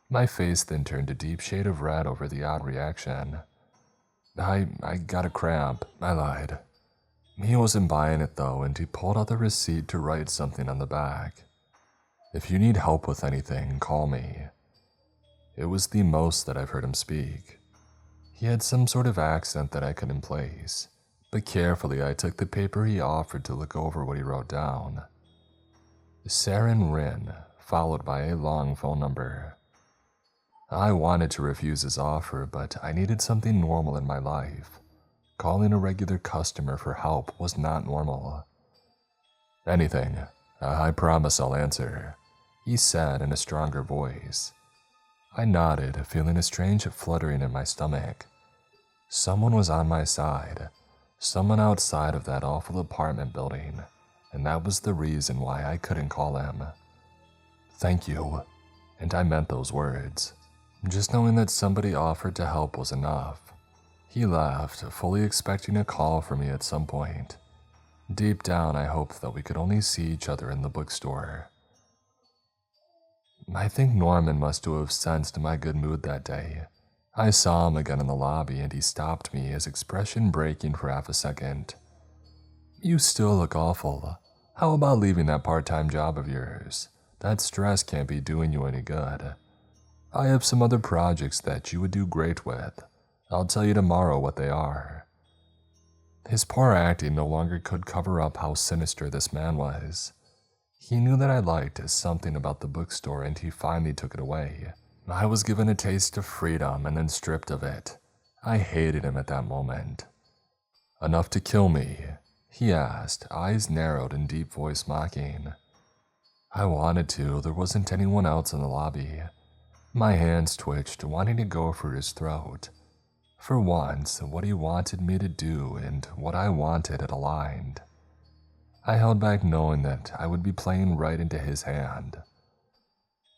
My face then turned a deep shade of red over the odd reaction. I got a cramp," I lied. He wasn't buying it though, and he pulled out the receipt to write something on the back. "If you need help with anything, call me." It was the most that I've heard him speak. He had some sort of accent that I couldn't place, but carefully I took the paper he offered to look over what he wrote down. Saren Rin, followed by a long phone number. I wanted to refuse his offer, but I needed something normal in my life. Calling a regular customer for help was not normal. "Anything. I promise I'll answer," he said in a stronger voice. I nodded, feeling a strange fluttering in my stomach. Someone was on my side, someone outside of that awful apartment building, and that was the reason why I couldn't call him. "Thank you," and I meant those words. Just knowing that somebody offered to help was enough. He laughed, fully expecting a call from me at some point. Deep down, I hoped that we could only see each other in the bookstore. I think Norman must have sensed my good mood that day. I saw him again in the lobby and he stopped me, his expression breaking for half a second. "You still look awful. How about leaving that part-time job of yours? That stress can't be doing you any good. I have some other projects that you would do great with. I'll tell you tomorrow what they are." His poor acting no longer could cover up how sinister this man was. He knew that I liked something about the bookstore and he finally took it away. I was given a taste of freedom and then stripped of it. I hated him at that moment. "Enough to kill me?" he asked, eyes narrowed and deep voice mocking. I wanted to, there wasn't anyone else in the lobby. My hands twitched, wanting to go for his throat. For once, what he wanted me to do and what I wanted had aligned. I held back knowing that I would be playing right into his hand.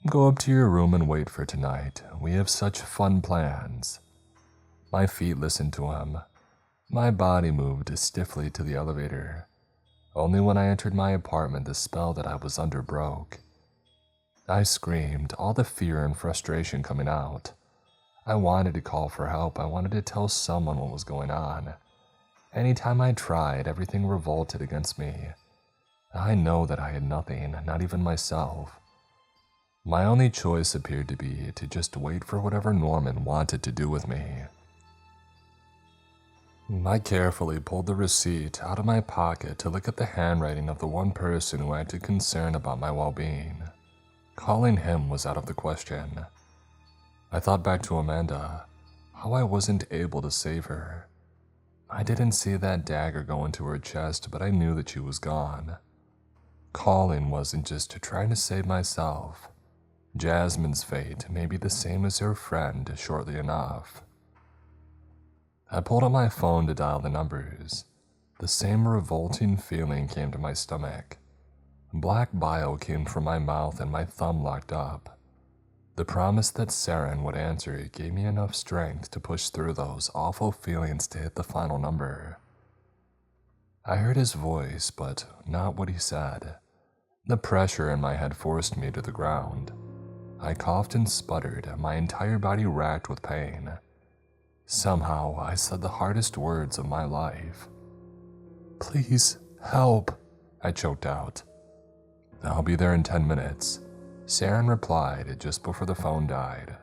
"Go up to your room and wait for tonight. We have such fun plans." My feet listened to him. My body moved stiffly to the elevator. Only when I entered my apartment the spell that I was under broke. I screamed, all the fear and frustration coming out. I wanted to call for help. I wanted to tell someone what was going on. Anytime I tried, everything revolted against me. I know that I had nothing, not even myself. My only choice appeared to be to just wait for whatever Norman wanted to do with me. I carefully pulled the receipt out of my pocket to look at the handwriting of the one person who acted concerned about my well-being. Calling him was out of the question. I thought back to Amanda, how I wasn't able to save her. I didn't see that dagger go into her chest, but I knew that she was gone. Calling wasn't just trying to save myself. Jasmine's fate may be the same as her friend shortly enough. I pulled out my phone to dial the numbers. The same revolting feeling came to my stomach. Black bile came from my mouth and my thumb locked up. The promise that Saren would answer gave me enough strength to push through those awful feelings to hit the final number. I heard his voice, but not what he said. The pressure in my head forced me to the ground. I coughed and sputtered, my entire body racked with pain. Somehow, I said the hardest words of my life. "Please, help," I choked out. "I'll be there in 10 minutes," Saren replied just before the phone died.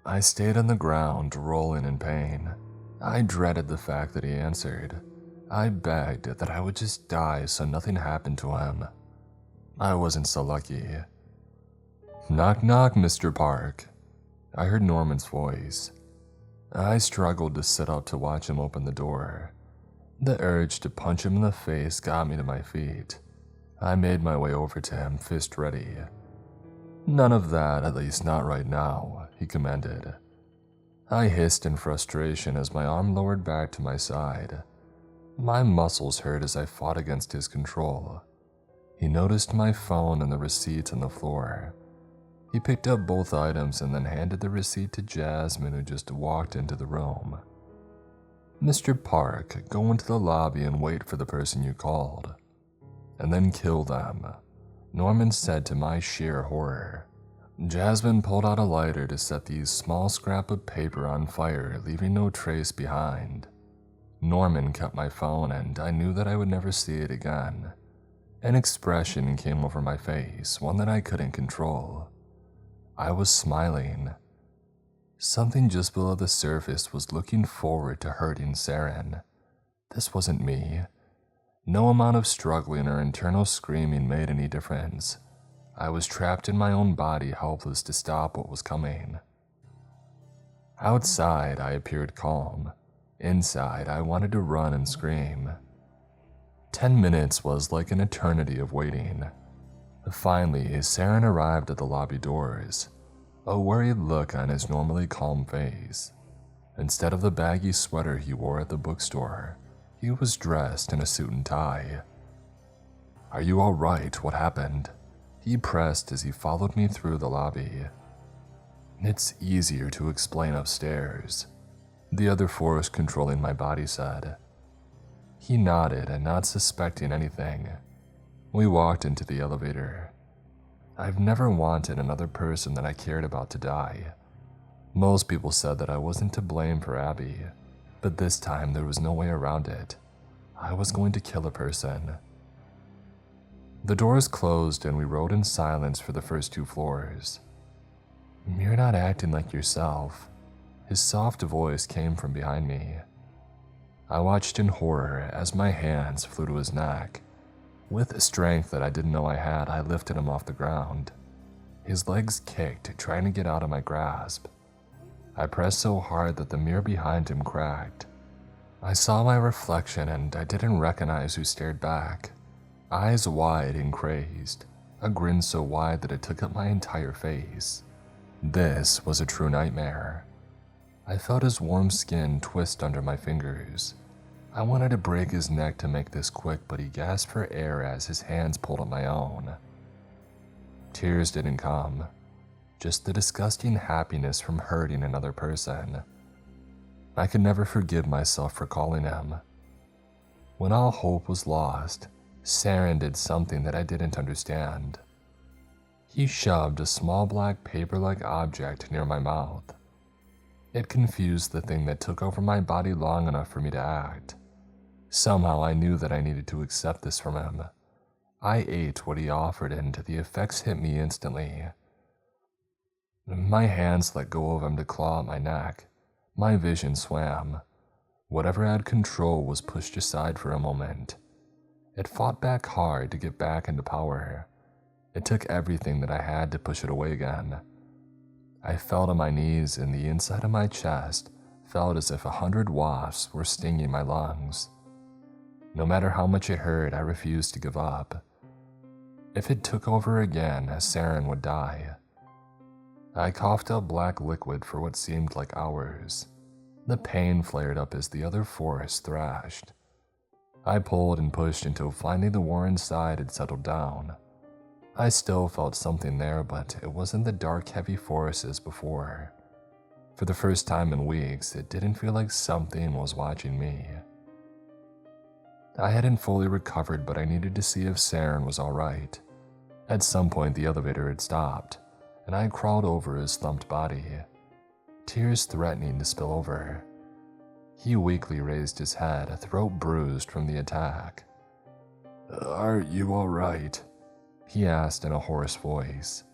I stayed on the ground, rolling in pain. I dreaded the fact that he answered. I begged that I would just die so nothing happened to him. I wasn't so lucky. "Knock knock, Mr. Park." I heard Norman's voice. I struggled to sit up to watch him open the door. The urge to punch him in the face got me to my feet. I made my way over to him, fist ready. "None of that, at least not right now," he commanded. I hissed in frustration as my arm lowered back to my side. My muscles hurt as I fought against his control. He noticed my phone and the receipt on the floor. He picked up both items and then handed the receipt to Jasmine, who just walked into the room. "Mr. Park, go into the lobby and wait for the person you called. And then kill them," Norman said to my sheer horror. Jasmine pulled out a lighter to set the small scrap of paper on fire, leaving no trace behind. Norman kept my phone, and I knew that I would never see it again. An expression came over my face, one that I couldn't control. I was smiling. Something just below the surface was looking forward to hurting Saren. This wasn't me. No amount of struggling or internal screaming made any difference. I was trapped in my own body, helpless to stop what was coming. Outside, I appeared calm. Inside, I wanted to run and scream. 10 minutes was like an eternity of waiting. Finally, Saren arrived at the lobby doors, a worried look on his normally calm face. Instead of the baggy sweater he wore at the bookstore, he was dressed in a suit and tie. "Are you all right? What happened?" he pressed as he followed me through the lobby. "It's easier to explain upstairs," the other force controlling my body said. He nodded, and not suspecting anything. We walked into the elevator. I've never wanted another person that I cared about to die. Most people said that I wasn't to blame for Abby, but this time there was no way around it. I was going to kill a person. The doors closed and we rode in silence for the first 2 floors. "You're not acting like yourself." His soft voice came from behind me. I watched in horror as my hands flew to his neck. With strength that I didn't know I had, I lifted him off the ground. His legs kicked, trying to get out of my grasp. I pressed so hard that the mirror behind him cracked. I saw my reflection and I didn't recognize who stared back. Eyes wide and crazed, a grin so wide that it took up my entire face. This was a true nightmare. I felt his warm skin twist under my fingers. I wanted to break his neck to make this quick, but he gasped for air as his hands pulled at my own. Tears didn't come, just the disgusting happiness from hurting another person. I could never forgive myself for calling him. When all hope was lost, Saren did something that I didn't understand. He shoved a small black paper-like object near my mouth. It confused the thing that took over my body long enough for me to act. Somehow I knew that I needed to accept this from him. I ate what he offered and the effects hit me instantly. My hands let go of him to claw at my neck. My vision swam. Whatever had control was pushed aside for a moment. It fought back hard to get back into power. It took everything that I had to push it away again. I fell to my knees and the inside of my chest felt as if 100 wasps were stinging my lungs. No matter how much it hurt, I refused to give up. If it took over again, Saren would die. I coughed up black liquid for what seemed like hours. The pain flared up as the other force thrashed. I pulled and pushed until finally the war inside had settled down. I still felt something there, but it wasn't the dark, heavy force as before. For the first time in weeks, it didn't feel like something was watching me. I hadn't fully recovered, but I needed to see if Saren was alright. At some point, the elevator had stopped, and I crawled over his slumped body, tears threatening to spill over. He weakly raised his head, a throat bruised from the attack. "Are you alright?" he asked in a hoarse voice.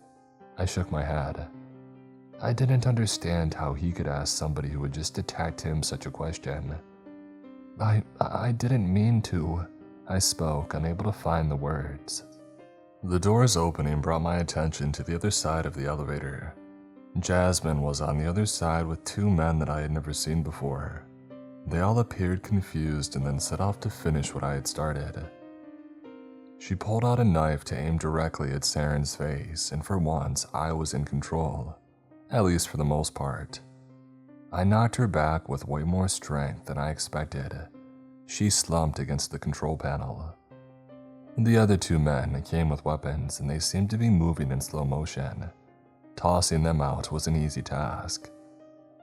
I shook my head. I didn't understand how he could ask somebody who had just attacked him such a question. I didn't mean to, I spoke, unable to find the words. The door's opening brought my attention to the other side of the elevator. Jasmine was on the other side with 2 men that I had never seen before. They all appeared confused and then set off to finish what I had started. She pulled out a knife to aim directly at Saren's face, and for once, I was in control, at least for the most part. I knocked her back with way more strength than I expected. She slumped against the control panel. The other two men came with weapons, and they seemed to be moving in slow motion. Tossing them out was an easy task.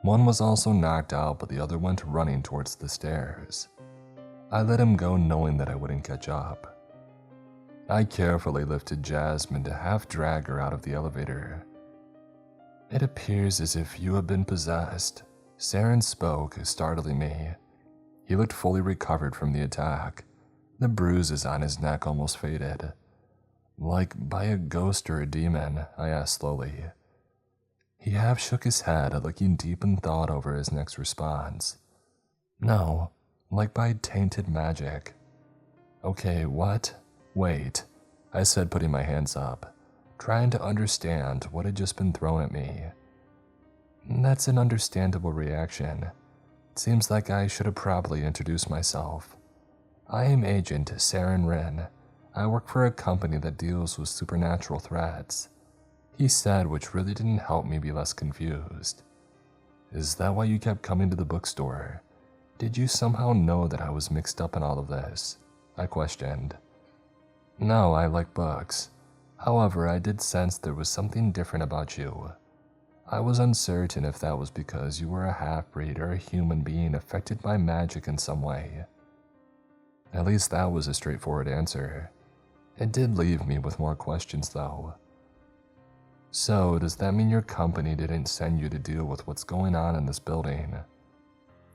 One was also knocked out, but the other went running towards the stairs. I let him go knowing that I wouldn't catch up. I carefully lifted Jasmine to half drag her out of the elevator. "It appears as if you have been possessed," Saren spoke, startling me. He looked fully recovered from the attack. The bruises on his neck almost faded. "Like by a ghost or a demon?" I asked slowly. He half shook his head, looking deep in thought over his next response. "No, like by tainted magic." "Okay, what?" "Wait," I said, putting my hands up, trying to understand what had just been thrown at me. "That's an understandable reaction. It seems like I should have probably introduced myself. I am Agent Saren Rin. I work for a company that deals with supernatural threats," he said, which really didn't help me be less confused. "Is that why you kept coming to the bookstore? Did you somehow know that I was mixed up in all of this?" I questioned. "No, I like books. However, I did sense there was something different about you. I was uncertain if that was because you were a half-breed or a human being affected by magic in some way." At least that was a straightforward answer. It did leave me with more questions, though. "So, does that mean your company didn't send you to deal with what's going on in this building?"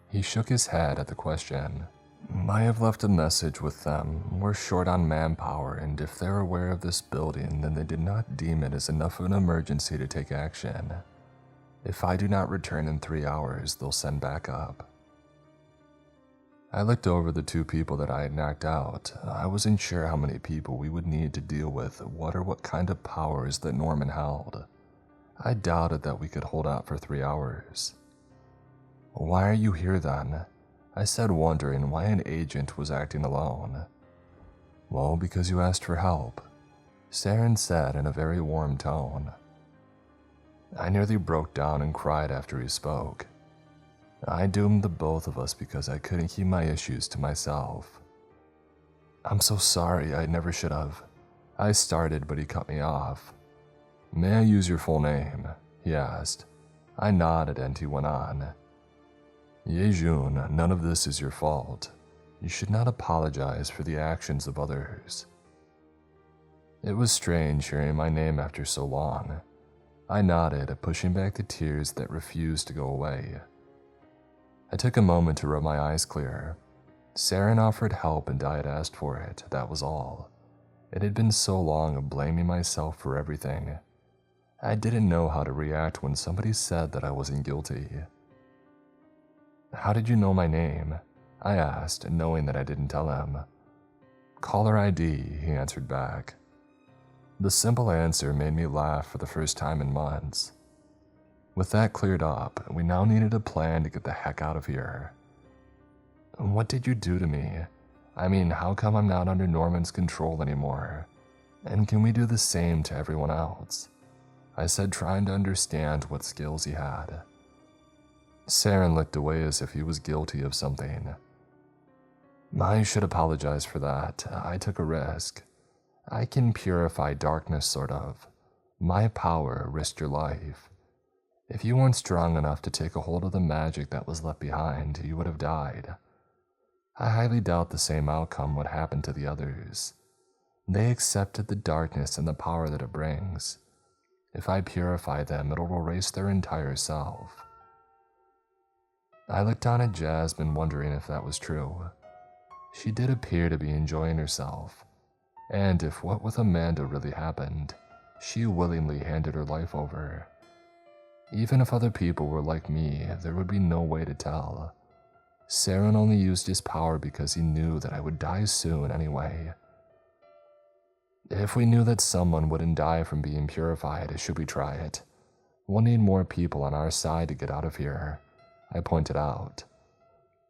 He shook his head at the question. "I have left a message with them. We're short on manpower, and if they're aware of this building, then they did not deem it as enough of an emergency to take action. If I do not return in 3 hours, they'll send backup." I looked over the two people that I had knocked out. I wasn't sure how many people we would need to deal with what kind of powers that Norman held. I doubted that we could hold out for 3 hours. "Why are you here then?" I said, wondering why an agent was acting alone. "Well, because you asked for help," Saren said in a very warm tone. I nearly broke down and cried after he spoke. I doomed the both of us because I couldn't keep my issues to myself. "I'm so sorry, I never should have." I started, but he cut me off. "May I use your full name?" he asked. I nodded and he went on. "Yejun, none of this is your fault. You should not apologize for the actions of others." It was strange hearing my name after so long. I nodded, pushing back the tears that refused to go away. I took a moment to rub my eyes clear. Saren offered help and I had asked for it, that was all. It had been so long of blaming myself for everything. I didn't know how to react when somebody said that I wasn't guilty. "How did you know my name?" I asked, knowing that I didn't tell him. "Caller ID," he answered back. The simple answer made me laugh for the first time in months. With that cleared up, we now needed a plan to get the heck out of here. "What did you do to me? I mean, how come I'm not under Norman's control anymore? And can we do the same to everyone else?" I said, trying to understand what skills he had. Saren looked away as if he was guilty of something. "I should apologize for that. I took a risk. I can purify darkness, sort of. My power risked your life. If you weren't strong enough to take a hold of the magic that was left behind, you would have died. I highly doubt the same outcome would happen to the others. They accepted the darkness and the power that it brings. If I purify them, it'll erase their entire self." I looked down at Jasmine, wondering if that was true. She did appear to be enjoying herself, and if what with Amanda really happened, she willingly handed her life over. Even if other people were like me, there would be no way to tell. Saren only used his power because he knew that I would die soon anyway. "If we knew that someone wouldn't die from being purified, should we try it? We'll need more people on our side to get out of here," I pointed out.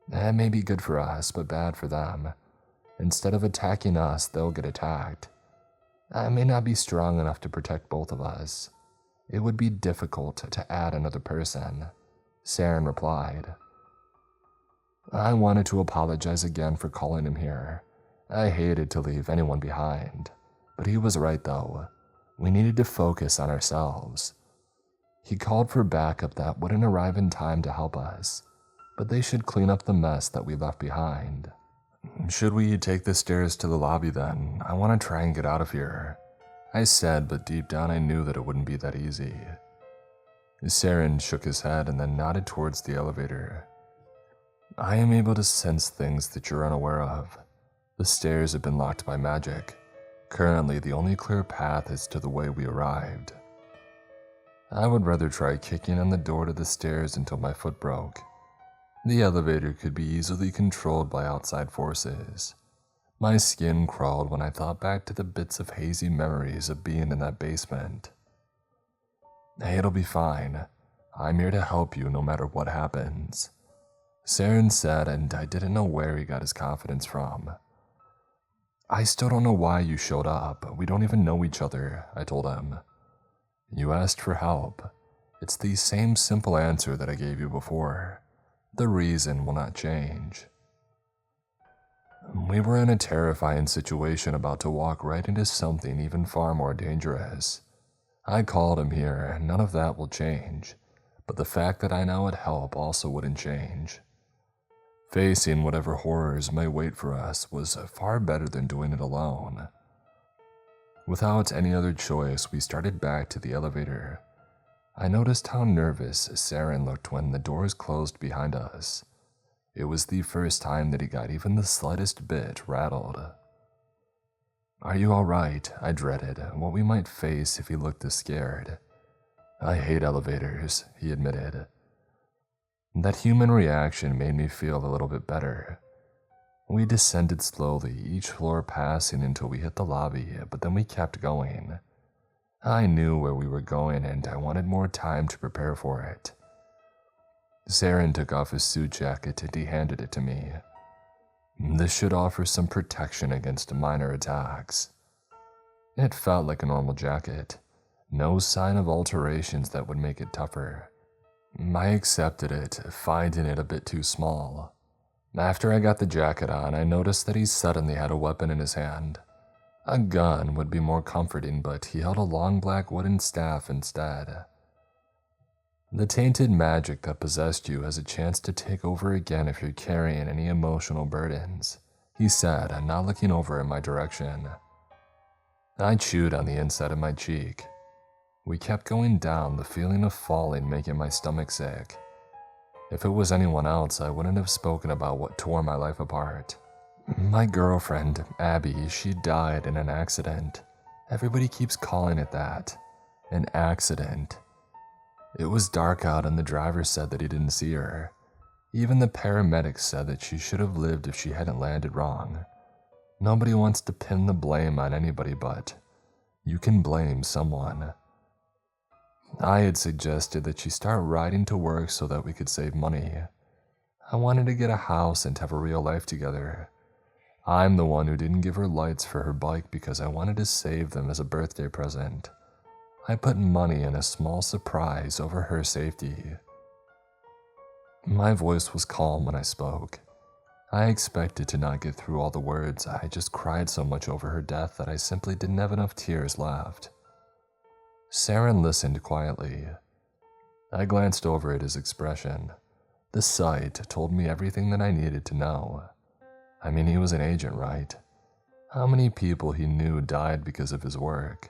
"That may be good for us, but bad for them. Instead of attacking us, they'll get attacked. I may not be strong enough to protect both of us. It would be difficult to add another person, Saren replied. I wanted to apologize again for calling him here. I hated to leave anyone behind, but he was right though. We needed to focus on ourselves. He called for backup that wouldn't arrive in time to help us, but they should clean up the mess that we left behind. Should we take the stairs to the lobby then? I want to try and get out of here, I said, but deep down I knew that it wouldn't be that easy. Saren shook his head and then nodded towards the elevator. I am able to sense things that you're unaware of. The stairs have been locked by magic. Currently, the only clear path is to the way we arrived. I would rather try kicking on the door to the stairs until my foot broke. The elevator could be easily controlled by outside forces. My skin crawled when I thought back to the bits of hazy memories of being in that basement. Hey, it'll be fine. I'm here to help you no matter what happens, Saren said, and I didn't know where he got his confidence from. I still don't know why you showed up. We don't even know each other, I told him. You asked for help. It's the same simple answer that I gave you before. The reason will not change. We were in a terrifying situation about to walk right into something even far more dangerous. I called him here, and none of that will change, but the fact that I now would help also wouldn't change. Facing whatever horrors may wait for us was far better than doing it alone. Without any other choice, we started back to the elevator. I noticed how nervous Saren looked when the doors closed behind us. It was the first time that he got even the slightest bit rattled. Are you all right? I dreaded what we might face if he looked this scared. I hate elevators, he admitted. That human reaction made me feel a little bit better. We descended slowly, each floor passing until we hit the lobby, but then we kept going. I knew where we were going and I wanted more time to prepare for it. Saren took off his suit jacket and he handed it to me. This should offer some protection against minor attacks. It felt like a normal jacket, no sign of alterations that would make it tougher. I accepted it, finding it a bit too small. After I got the jacket on, I noticed that he suddenly had a weapon in his hand. A gun would be more comforting, but he held a long black wooden staff instead. The tainted magic that possessed you has a chance to take over again if you're carrying any emotional burdens, he said, not looking over in my direction. I chewed on the inside of my cheek. We kept going down, the feeling of falling making my stomach sick. If it was anyone else, I wouldn't have spoken about what tore my life apart. My girlfriend, Abby, she died in an accident. Everybody keeps calling it that. An accident. It was dark out and the driver said that he didn't see her. Even the paramedics said that she should have lived if she hadn't landed wrong. Nobody wants to pin the blame on anybody, but you can blame someone. I had suggested that she start riding to work so that we could save money. I wanted to get a house and have a real life together. I'm the one who didn't give her lights for her bike because I wanted to save them as a birthday present. I put money in a small surprise over her safety. My voice was calm when I spoke. I expected to not get through all the words. I just cried so much over her death that I simply didn't have enough tears left. Saren listened quietly. I glanced over at his expression. The sight told me everything that I needed to know. I mean, he was an agent, right? How many people he knew died because of his work?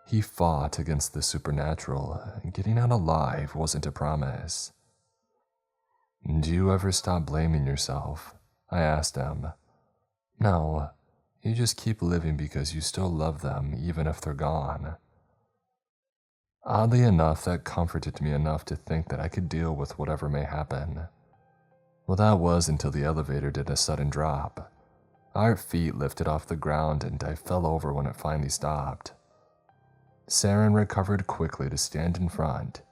He fought against the supernatural, and getting out alive wasn't a promise. Do you ever stop blaming yourself? I asked him. No, you just keep living because you still love them even if they're gone. Oddly enough, that comforted me enough to think that I could deal with whatever may happen. Well, that was until the elevator did a sudden drop. Our feet lifted off the ground and I fell over when it finally stopped. Saren recovered quickly to stand in front.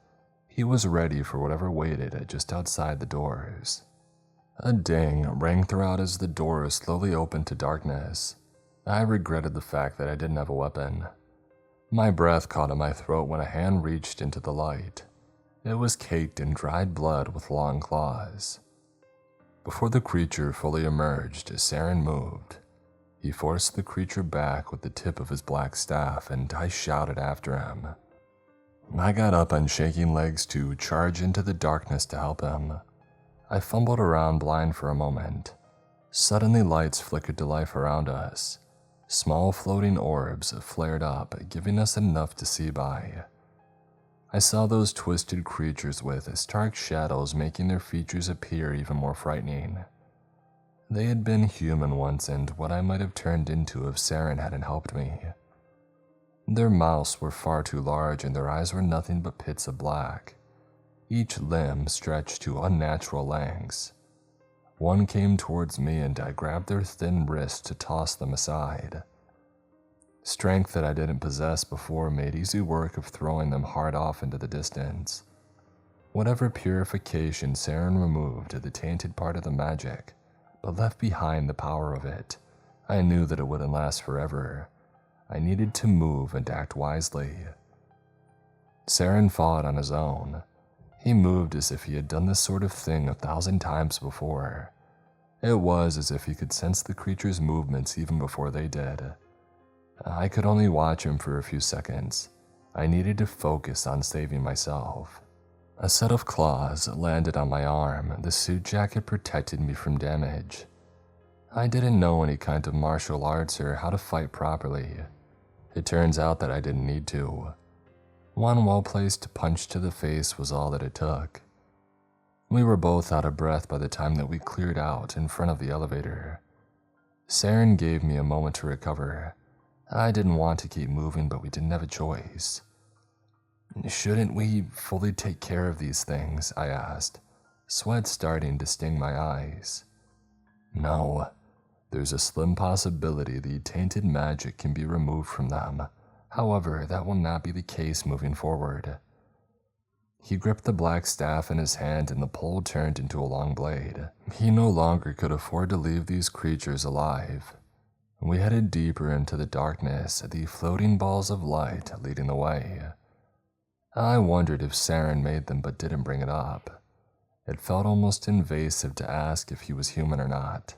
He was ready for whatever waited just outside the doors. A ding rang throughout as the door slowly opened to darkness. I regretted the fact that I didn't have a weapon. My breath caught in my throat when a hand reached into the light. It was caked in dried blood with long claws. Before the creature fully emerged, Saren moved. He forced the creature back with the tip of his black staff, and I shouted after him. I got up on shaking legs to charge into the darkness to help him. I fumbled around blind for a moment. Suddenly lights flickered to life around us. Small floating orbs flared up, giving us enough to see by. I saw those twisted creatures with stark shadows making their features appear even more frightening. They had been human once and what I might have turned into if Saren hadn't helped me. Their mouths were far too large and their eyes were nothing but pits of black. Each limb stretched to unnatural lengths. One came towards me and I grabbed their thin wrists to toss them aside. Strength that I didn't possess before made easy work of throwing them hard off into the distance. Whatever purification Saren removed the tainted part of the magic, but left behind the power of it, I knew that it wouldn't last forever. I needed to move and act wisely. Saren fought on his own. He moved as if he had done this sort of thing 1,000 times before. It was as if he could sense the creature's movements even before they did. I could only watch him for a few seconds. I needed to focus on saving myself. A set of claws landed on my arm. The suit jacket protected me from damage. I didn't know any kind of martial arts or how to fight properly. It turns out that I didn't need to. One well-placed punch to the face was all that it took. We were both out of breath by the time that we cleared out in front of the elevator. Saren gave me a moment to recover. I didn't want to keep moving, but we didn't have a choice. "Shouldn't we fully take care of these things?" I asked, sweat starting to sting my eyes. "No. There's a slim possibility the tainted magic can be removed from them. However, that will not be the case moving forward." He gripped the black staff in his hand and the pole turned into a long blade. He no longer could afford to leave these creatures alive. We headed deeper into the darkness, the floating balls of light leading the way. I wondered if Saren made them but didn't bring it up. It felt almost invasive to ask if he was human or not.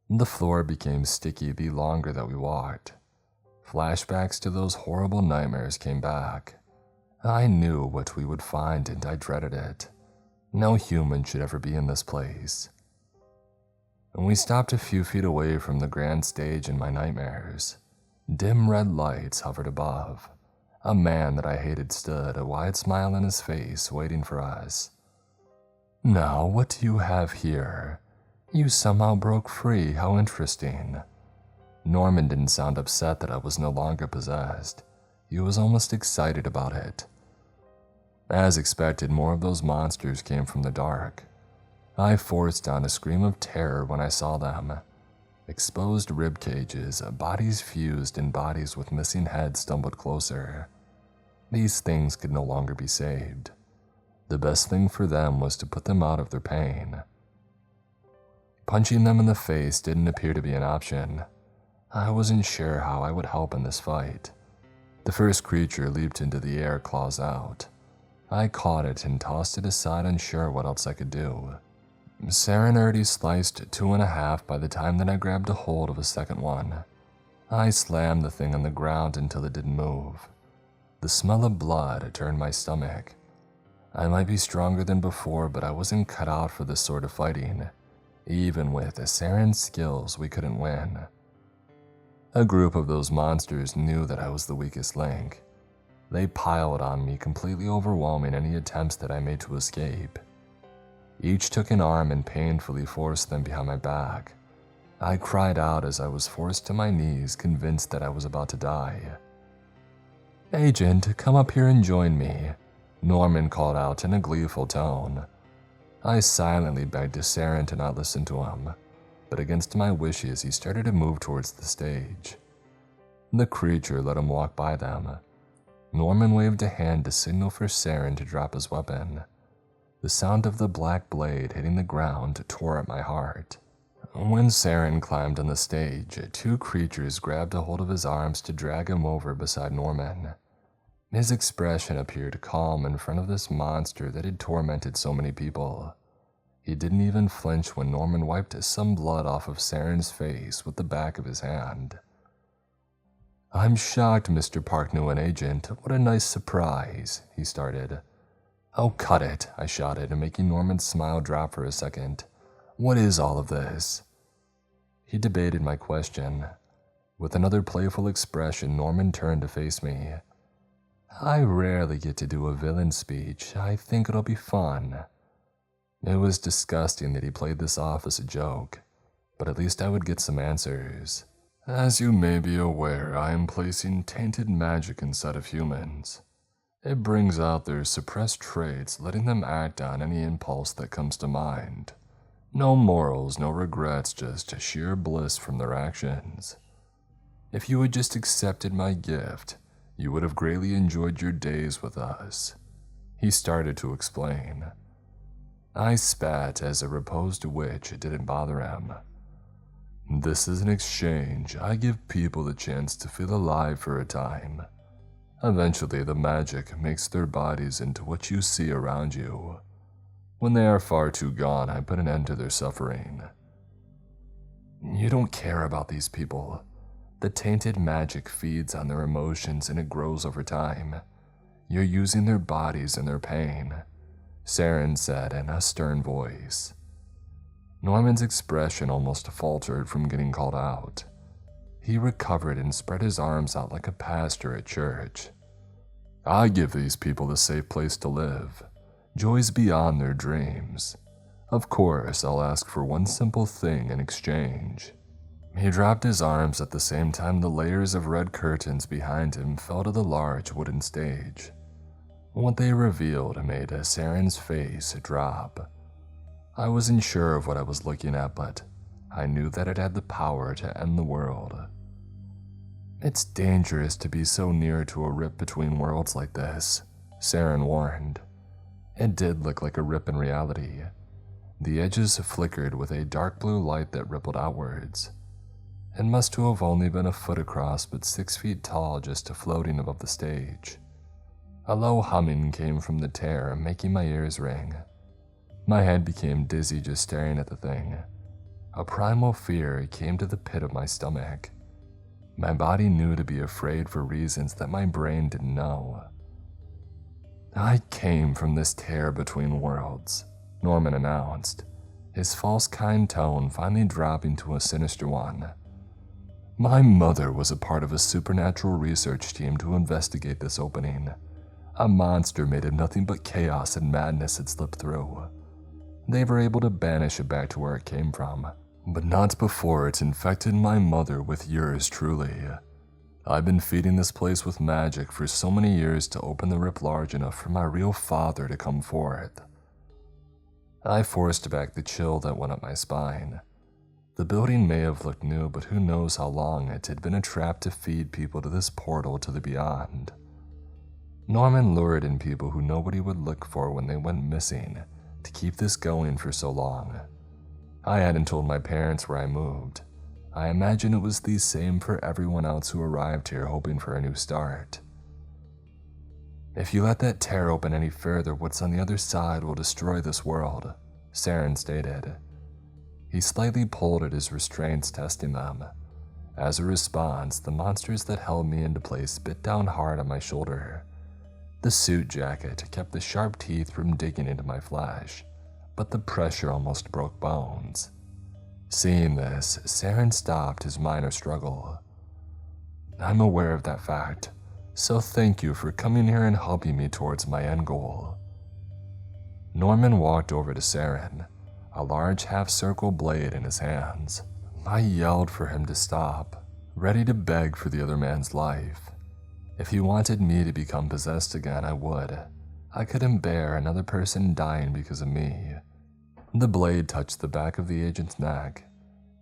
The floor became sticky the longer that we walked. Flashbacks to those horrible nightmares came back. I knew what we would find and I dreaded it. No human should ever be in this place. We stopped a few feet away from the grand stage in my nightmares. Dim red lights hovered above. A man that I hated stood, a wide smile on his face, waiting for us. "Now, what do you have here? You somehow broke free, how interesting." Norman didn't sound upset that I was no longer possessed. He was almost excited about it. As expected, more of those monsters came from the dark. I forced down a scream of terror when I saw them. Exposed rib cages, bodies fused, and bodies with missing heads stumbled closer. These things could no longer be saved. The best thing for them was to put them out of their pain. Punching them in the face didn't appear to be an option. I wasn't sure how I would help in this fight. The first creature leaped into the air, claws out. I caught it and tossed it aside, unsure what else I could do. Saren already sliced 2 1/2 by the time that I grabbed a hold of a second one. I slammed the thing on the ground until it didn't move. The smell of blood turned my stomach. I might be stronger than before, but I wasn't cut out for this sort of fighting. Even with Saren's skills, we couldn't win. A group of those monsters knew that I was the weakest link. They piled on me, completely overwhelming any attempts that I made to escape. Each took an arm and painfully forced them behind my back. I cried out as I was forced to my knees, convinced that I was about to die. "Agent, come up here and join me," Norman called out in a gleeful tone. I silently begged Saren to not listen to him, but against my wishes he started to move towards the stage. The creature let him walk by them. Norman waved a hand to signal for Saren to drop his weapon. The sound of the black blade hitting the ground tore at my heart. When Saren climbed on the stage, two creatures grabbed a hold of his arms to drag him over beside Norman. His expression appeared calm in front of this monster that had tormented so many people. He didn't even flinch when Norman wiped some blood off of Saren's face with the back of his hand. "I'm shocked, Mr. Park knew an agent. What a nice surprise," he started. "Oh, cut it," I shouted, making Norman's smile drop for a second. "What is all of this?" He debated my question. With another playful expression, Norman turned to face me. "I rarely get to do a villain speech. I think it'll be fun." It was disgusting that he played this off as a joke, but at least I would get some answers. "As you may be aware, I am placing tainted magic inside of humans. It brings out their suppressed traits, letting them act on any impulse that comes to mind. No morals, no regrets, just sheer bliss from their actions. If you had just accepted my gift, you would have greatly enjoyed your days with us." He started to explain. I spat as a reposed witch didn't bother him. "This is an exchange. I give people the chance to feel alive for a time. Eventually, the magic makes their bodies into what you see around you. When they are far too gone, I put an end to their suffering." "You don't care about these people. The tainted magic feeds on their emotions and it grows over time. You're using their bodies and their pain," Saren said in a stern voice. Norman's expression almost faltered from getting called out. He recovered and spread his arms out like a pastor at church. "I give these people a safe place to live, joys beyond their dreams. Of course, I'll ask for one simple thing in exchange." He dropped his arms at the same time the layers of red curtains behind him fell to the large wooden stage. What they revealed made Saren's face drop. I wasn't sure of what I was looking at, but I knew that it had the power to end the world. "It's dangerous to be so near to a rip between worlds like this," Saren warned. It did look like a rip in reality. The edges flickered with a dark blue light that rippled outwards. It must have only been a foot across but 6 feet tall, just floating above the stage. A low humming came from the tear, making my ears ring. My head became dizzy just staring at the thing. A primal fear came to the pit of my stomach. My body knew to be afraid for reasons that my brain didn't know. "I came from this tear between worlds," Norman announced, his false kind tone finally dropping to a sinister one. "My mother was a part of a supernatural research team to investigate this opening. A monster made of nothing but chaos and madness had slipped through. They were able to banish it back to where it came from, but not before it infected my mother with yours truly. I've been feeding this place with magic for so many years to open the rip large enough for my real father to come forth." I forced back the chill that went up my spine. The building may have looked new, but who knows how long it had been a trap to feed people to this portal to the beyond. Norman lured in people who nobody would look for when they went missing to keep this going for so long. I hadn't told my parents where I moved. I imagine it was the same for everyone else who arrived here hoping for a new start. "If you let that tear open any further, what's on the other side will destroy this world," Saren stated. He slightly pulled at his restraints, testing them. As a response, the monsters that held me into place bit down hard on my shoulder. The suit jacket kept the sharp teeth from digging into my flesh, but the pressure almost broke bones. Seeing this, Saren stopped his minor struggle. "I'm aware of that fact, so thank you for coming here and helping me towards my end goal." Norman walked over to Saren, a large half-circle blade in his hands. I yelled for him to stop, ready to beg for the other man's life. If he wanted me to become possessed again, I would. I couldn't bear another person dying because of me. The blade touched the back of the agent's neck.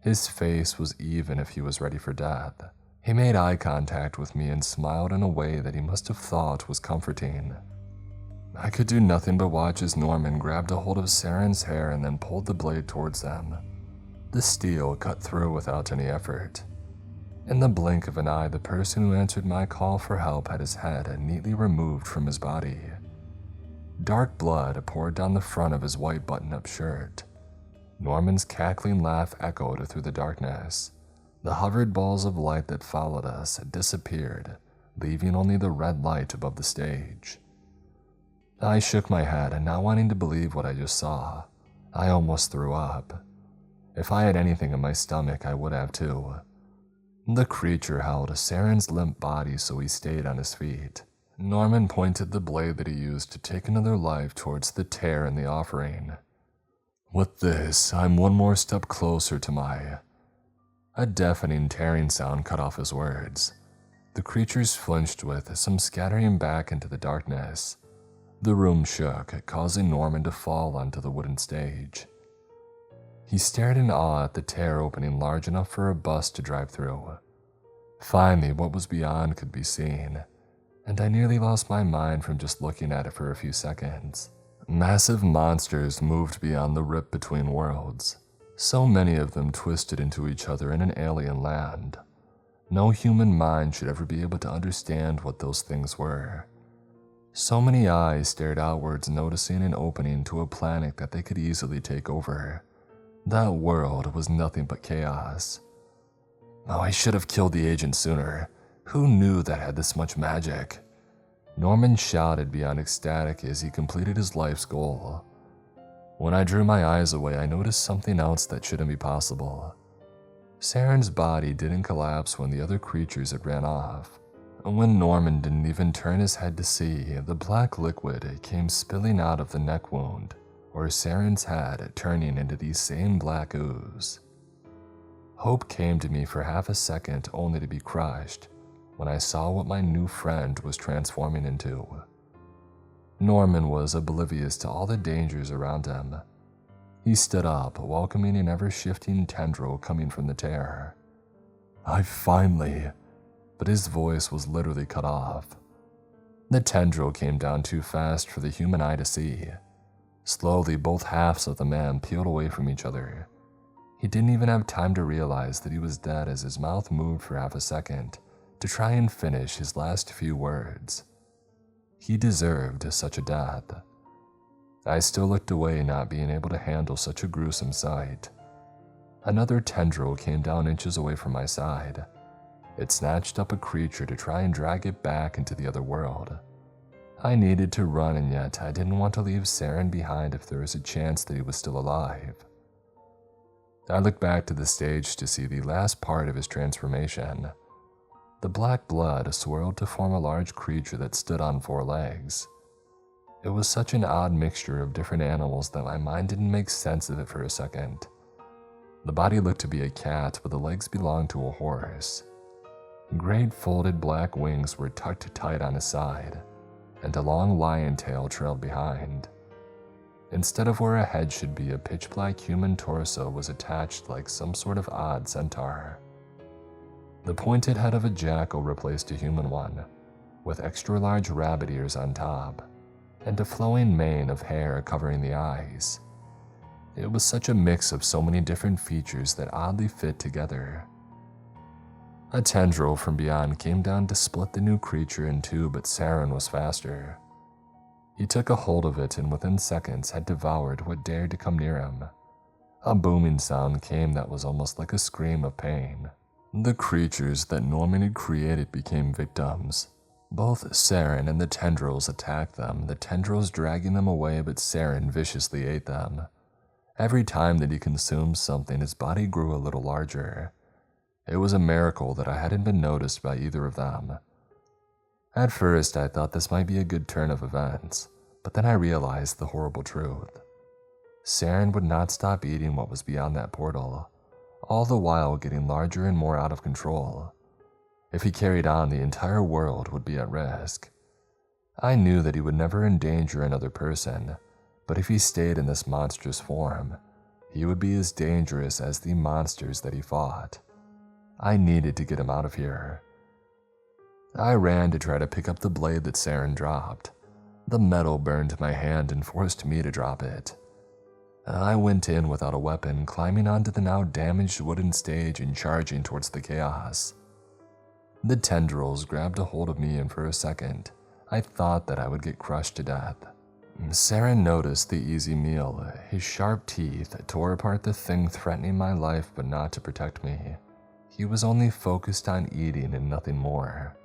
His face was even if he was ready for death. He made eye contact with me and smiled in a way that he must have thought was comforting. I could do nothing but watch as Norman grabbed a hold of Saren's hair and then pulled the blade towards them. The steel cut through without any effort. In the blink of an eye, the person who answered my call for help had his head neatly removed from his body. Dark blood poured down the front of his white button-up shirt. Norman's cackling laugh echoed through the darkness. The hovered balls of light that followed us had disappeared, leaving only the red light above the stage. I shook my head, not wanting to believe what I just saw. I almost threw up. If I had anything in my stomach, I would have too. The creature held Saren's limp body, so he stayed on his feet. Norman pointed the blade that he used to take another life towards the tear in the offering. With this, I'm one more step closer to my... A deafening tearing sound cut off his words. The creatures flinched with some scattering back into the darkness. The room shook, causing Norman to fall onto the wooden stage. He stared in awe at the tear opening large enough for a bus to drive through. Finally, what was beyond could be seen, and I nearly lost my mind from just looking at it for a few seconds. Massive monsters moved beyond the rip between worlds, so many of them twisted into each other in an alien land. No human mind should ever be able to understand what those things were. So many eyes stared outwards, noticing an opening to a planet that they could easily take over. That world was nothing but chaos. Oh, I should have killed the agent sooner. Who knew that had this much magic? Norman shouted beyond ecstatic as he completed his life's goal. When I drew my eyes away, I noticed something else that shouldn't be possible. Saren's body didn't collapse when the other creatures had ran off. When Norman didn't even turn his head to see, the black liquid came spilling out of the neck wound, or Saren's head turning into these same black ooze. Hope came to me for half a second, only to be crushed when I saw what my new friend was transforming into. Norman was oblivious to all the dangers around him. He stood up, welcoming an ever-shifting tendril coming from the tear. I finally... But his voice was literally cut off. The tendril came down too fast for the human eye to see. Slowly, both halves of the man peeled away from each other. He didn't even have time to realize that he was dead as his mouth moved for half a second to try and finish his last few words. He deserved such a death. I still looked away, not being able to handle such a gruesome sight. Another tendril came down inches away from my side. It snatched up a creature to try and drag it back into the other world. I needed to run, and yet I didn't want to leave Saren behind if there was a chance that he was still alive. I looked back to the stage to see the last part of his transformation. The black blood swirled to form a large creature that stood on 4 legs. It was such an odd mixture of different animals that my mind didn't make sense of it for a second. The body looked to be a cat, but the legs belonged to a horse. Great folded black wings were tucked tight on his side, and a long lion tail trailed behind. Instead of where a head should be, a pitch-black human torso was attached like some sort of odd centaur. The pointed head of a jackal replaced a human one, with extra-large rabbit ears on top, and a flowing mane of hair covering the eyes. It was such a mix of so many different features that oddly fit together. A tendril from beyond came down to split the new creature in two, but Saren was faster. He took a hold of it and within seconds had devoured what dared to come near him. A booming sound came that was almost like a scream of pain. The creatures that Norman had created became victims. Both Saren and the tendrils attacked them, the tendrils dragging them away, but Saren viciously ate them. Every time that he consumed something, his body grew a little larger. It was a miracle that I hadn't been noticed by either of them. At first, I thought this might be a good turn of events, but then I realized the horrible truth. Saren would not stop eating what was beyond that portal, all the while getting larger and more out of control. If he carried on, the entire world would be at risk. I knew that he would never endanger another person, but if he stayed in this monstrous form, he would be as dangerous as the monsters that he fought. I needed to get him out of here. I ran to try to pick up the blade that Saren dropped. The metal burned my hand and forced me to drop it. I went in without a weapon, climbing onto the now damaged wooden stage and charging towards the chaos. The tendrils grabbed a hold of me, and for a second, I thought that I would get crushed to death. Saren noticed the easy meal. His sharp teeth tore apart the thing threatening my life, but not to protect me. He was only focused on eating and nothing more.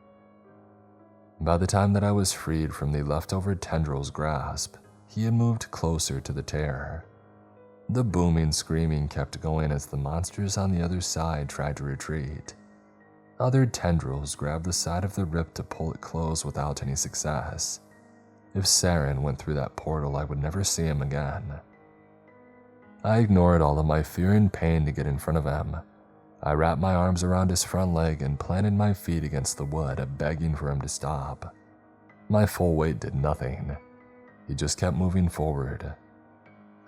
By the time that I was freed from the leftover tendril's grasp, he had moved closer to the tear. The booming screaming kept going as the monsters on the other side tried to retreat. Other tendrils grabbed the side of the rip to pull it closed without any success. If Saren went through that portal, I would never see him again. I ignored all of my fear and pain to get in front of him. I wrapped my arms around his front leg and planted my feet against the wood, begging for him to stop. My full weight did nothing. He just kept moving forward.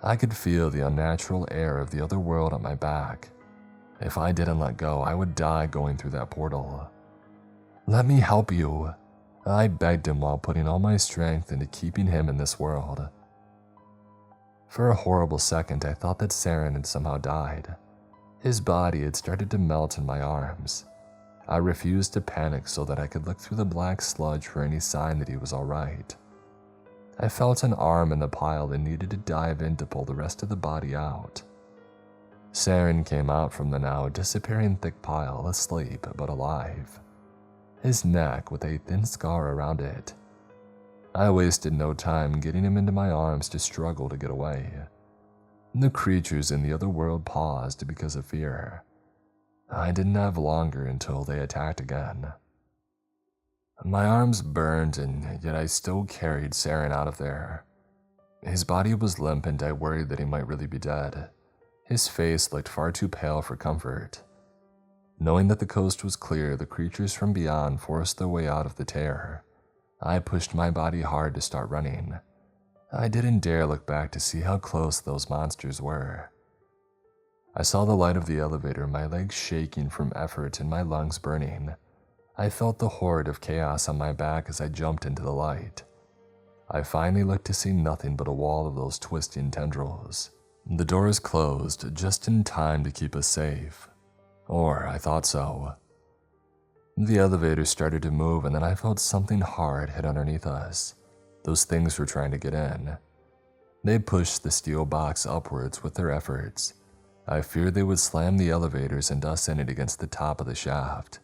I could feel the unnatural air of the other world at my back. If I didn't let go, I would die going through that portal. "Let me help you," I begged him while putting all my strength into keeping him in this world. For a horrible second, I thought that Saren had somehow died. His body had started to melt in my arms. I refused to panic so that I could look through the black sludge for any sign that he was alright. I felt an arm in the pile and needed to dive in to pull the rest of the body out. Saren came out from the now disappearing thick pile, asleep but alive, his neck with a thin scar around it. I wasted no time getting him into my arms to struggle to get away. The creatures in the other world paused because of fear. I didn't have longer until they attacked again. My arms burned, and yet I still carried Saren out of there. His body was limp, and I worried that he might really be dead. His face looked far too pale for comfort. Knowing that the coast was clear, the creatures from beyond forced their way out of the tear. I pushed my body hard to start running. I didn't dare look back to see how close those monsters were. I saw the light of the elevator, my legs shaking from effort and my lungs burning. I felt the horde of chaos on my back as I jumped into the light. I finally looked to see nothing but a wall of those twisting tendrils. The doors closed just in time to keep us safe. Or I thought so. The elevator started to move, and then I felt something hard hit underneath us. Those things were trying to get in. They pushed the steel box upwards with their efforts. I feared they would slam the elevators and us in it against the top of the shaft.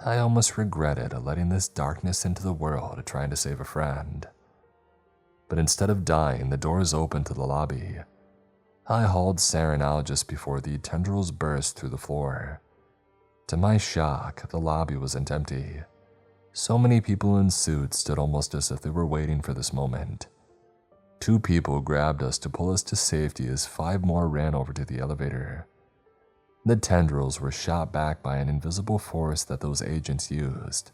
I almost regretted letting this darkness into the world trying to save a friend. But instead of dying, the doors opened to the lobby. I hauled Saren out just before the tendrils burst through the floor. To my shock, the lobby wasn't empty. So many people in suits stood almost as if they were waiting for this moment. 2 people grabbed us to pull us to safety as 5 more ran over to the elevator. The tendrils were shot back by an invisible force that those agents used,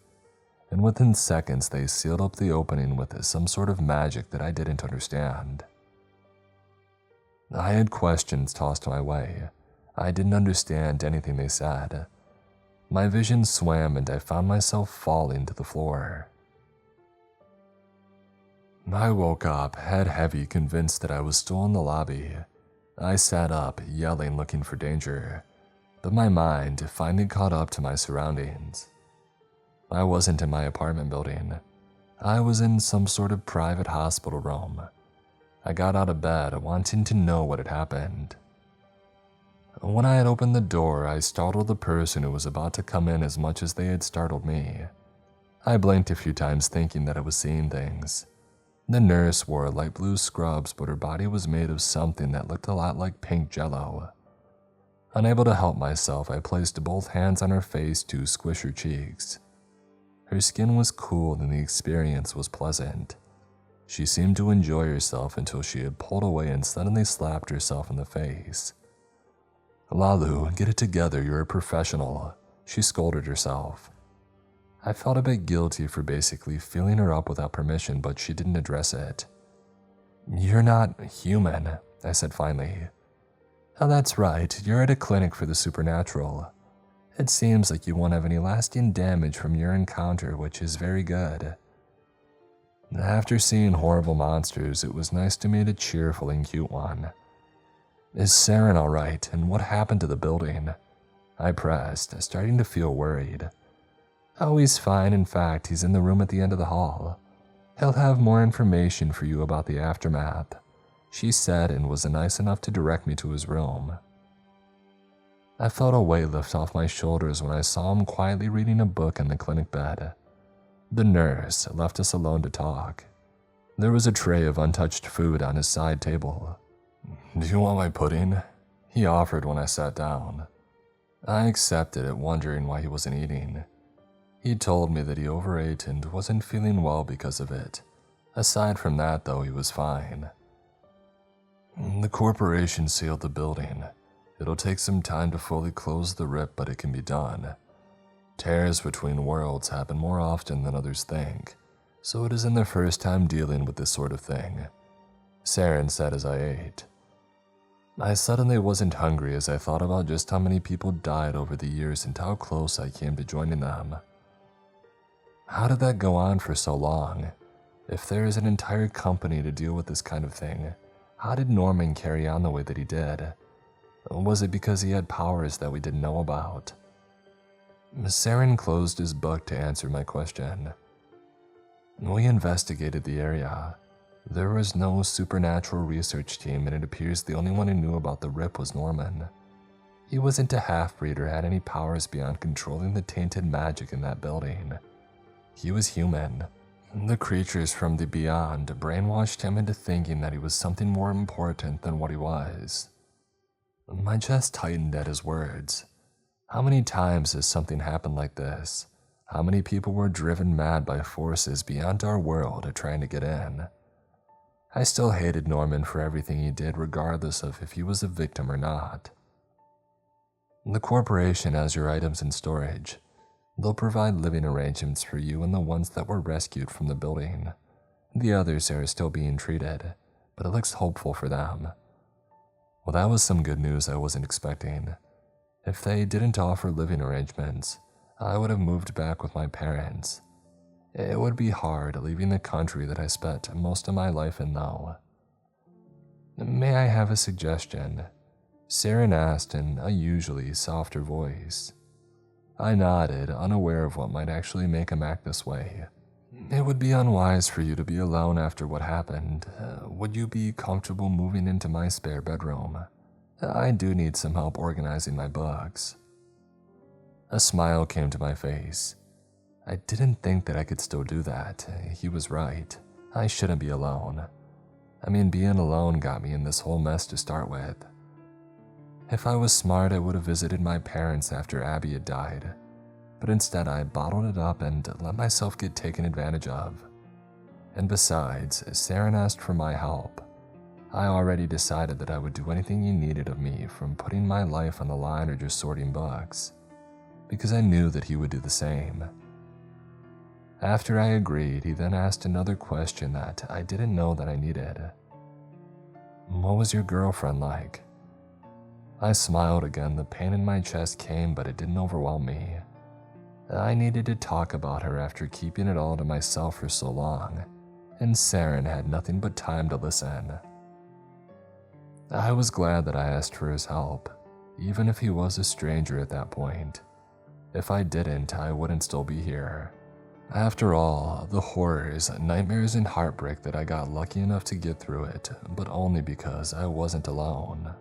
and within seconds they sealed up the opening with some sort of magic that I didn't understand. I had questions tossed my way. I didn't understand anything they said. My vision swam and I found myself falling to the floor. I woke up, head heavy, convinced that I was still in the lobby. I sat up, yelling, looking for danger. But my mind finally caught up to my surroundings. I wasn't in my apartment building. I was in some sort of private hospital room. I got out of bed, wanting to know what had happened. When I had opened the door, I startled the person who was about to come in as much as they had startled me. I blinked a few times thinking that I was seeing things. The nurse wore light blue scrubs, but her body was made of something that looked a lot like pink jello. Unable to help myself, I placed both hands on her face to squish her cheeks. Her skin was cool and the experience was pleasant. She seemed to enjoy herself until she had pulled away and suddenly slapped herself in the face. "Lalu, get it together, you're a professional," she scolded herself. I felt a bit guilty for basically filling her up without permission, but she didn't address it. "You're not human," I said finally. "Oh, that's right, you're at a clinic for the supernatural. It seems like you won't have any lasting damage from your encounter, which is very good." After seeing horrible monsters, it was nice to meet a cheerful and cute one. Is Saren alright, and what happened to the building? I pressed, starting to feel worried. Oh, he's fine. In fact, he's in the room at the end of the hall. He'll have more information for you about the aftermath, she said, and was nice enough to direct me to his room. I felt a weight lift off my shoulders when I saw him quietly reading a book in the clinic bed. The nurse left us alone to talk. There was a tray of untouched food on his side table. Do you want my pudding? He offered when I sat down. I accepted it, wondering why he wasn't eating. He told me that he overate and wasn't feeling well because of it. Aside from that, though, he was fine. The corporation sealed the building. It'll take some time to fully close the rip, but it can be done. Tears between worlds happen more often than others think, so it isn't their first time dealing with this sort of thing, Saren said as I ate. I suddenly wasn't hungry as I thought about just how many people died over the years and how close I came to joining them. How did that go on for so long? If there is an entire company to deal with this kind of thing, how did Norman carry on the way that he did? Was it because he had powers that we didn't know about? Saren closed his book to answer my question. We investigated the area. There was no supernatural research team, and it appears the only one who knew about the rip was Norman. He wasn't a half-breed or had any powers beyond controlling the tainted magic in that building. He was human. The creatures from the beyond brainwashed him into thinking that he was something more important than what he was. My chest tightened at his words. How many times has something happened like this? How many people were driven mad by forces beyond our world trying to get in? I still hated Norman for everything he did, regardless of if he was a victim or not. The corporation has your items in storage. They'll provide living arrangements for you and the ones that were rescued from the building. The others are still being treated, but it looks hopeful for them. Well, that was some good news I wasn't expecting. If they didn't offer living arrangements, I would have moved back with my parents. It would be hard leaving the country that I spent most of my life in though. May I have a suggestion? Saren asked in a usually softer voice. I nodded, unaware of what might actually make him act this way. It would be unwise for you to be alone after what happened. Would you be comfortable moving into my spare bedroom? I do need some help organizing my books. A smile came to my face. I didn't think that I could still do that. He was right. I shouldn't be alone. I mean, being alone got me in this whole mess to start with. If I was smart, I would have visited my parents after Abby had died. But instead, I bottled it up and let myself get taken advantage of. And besides, Saren asked for my help. I already decided that I would do anything he needed of me, from putting my life on the line or just sorting books, because I knew that he would do the same. After I agreed, he then asked another question that I didn't know that I needed. What was your girlfriend like? I smiled again. The pain in my chest came, but it didn't overwhelm me. I needed to talk about her after keeping it all to myself for so long, and Saren had nothing but time to listen. I was glad that I asked for his help, even if he was a stranger at that point. If I didn't, I wouldn't still be here. After all, the horrors, nightmares, and heartbreak that I got lucky enough to get through it, but only because I wasn't alone.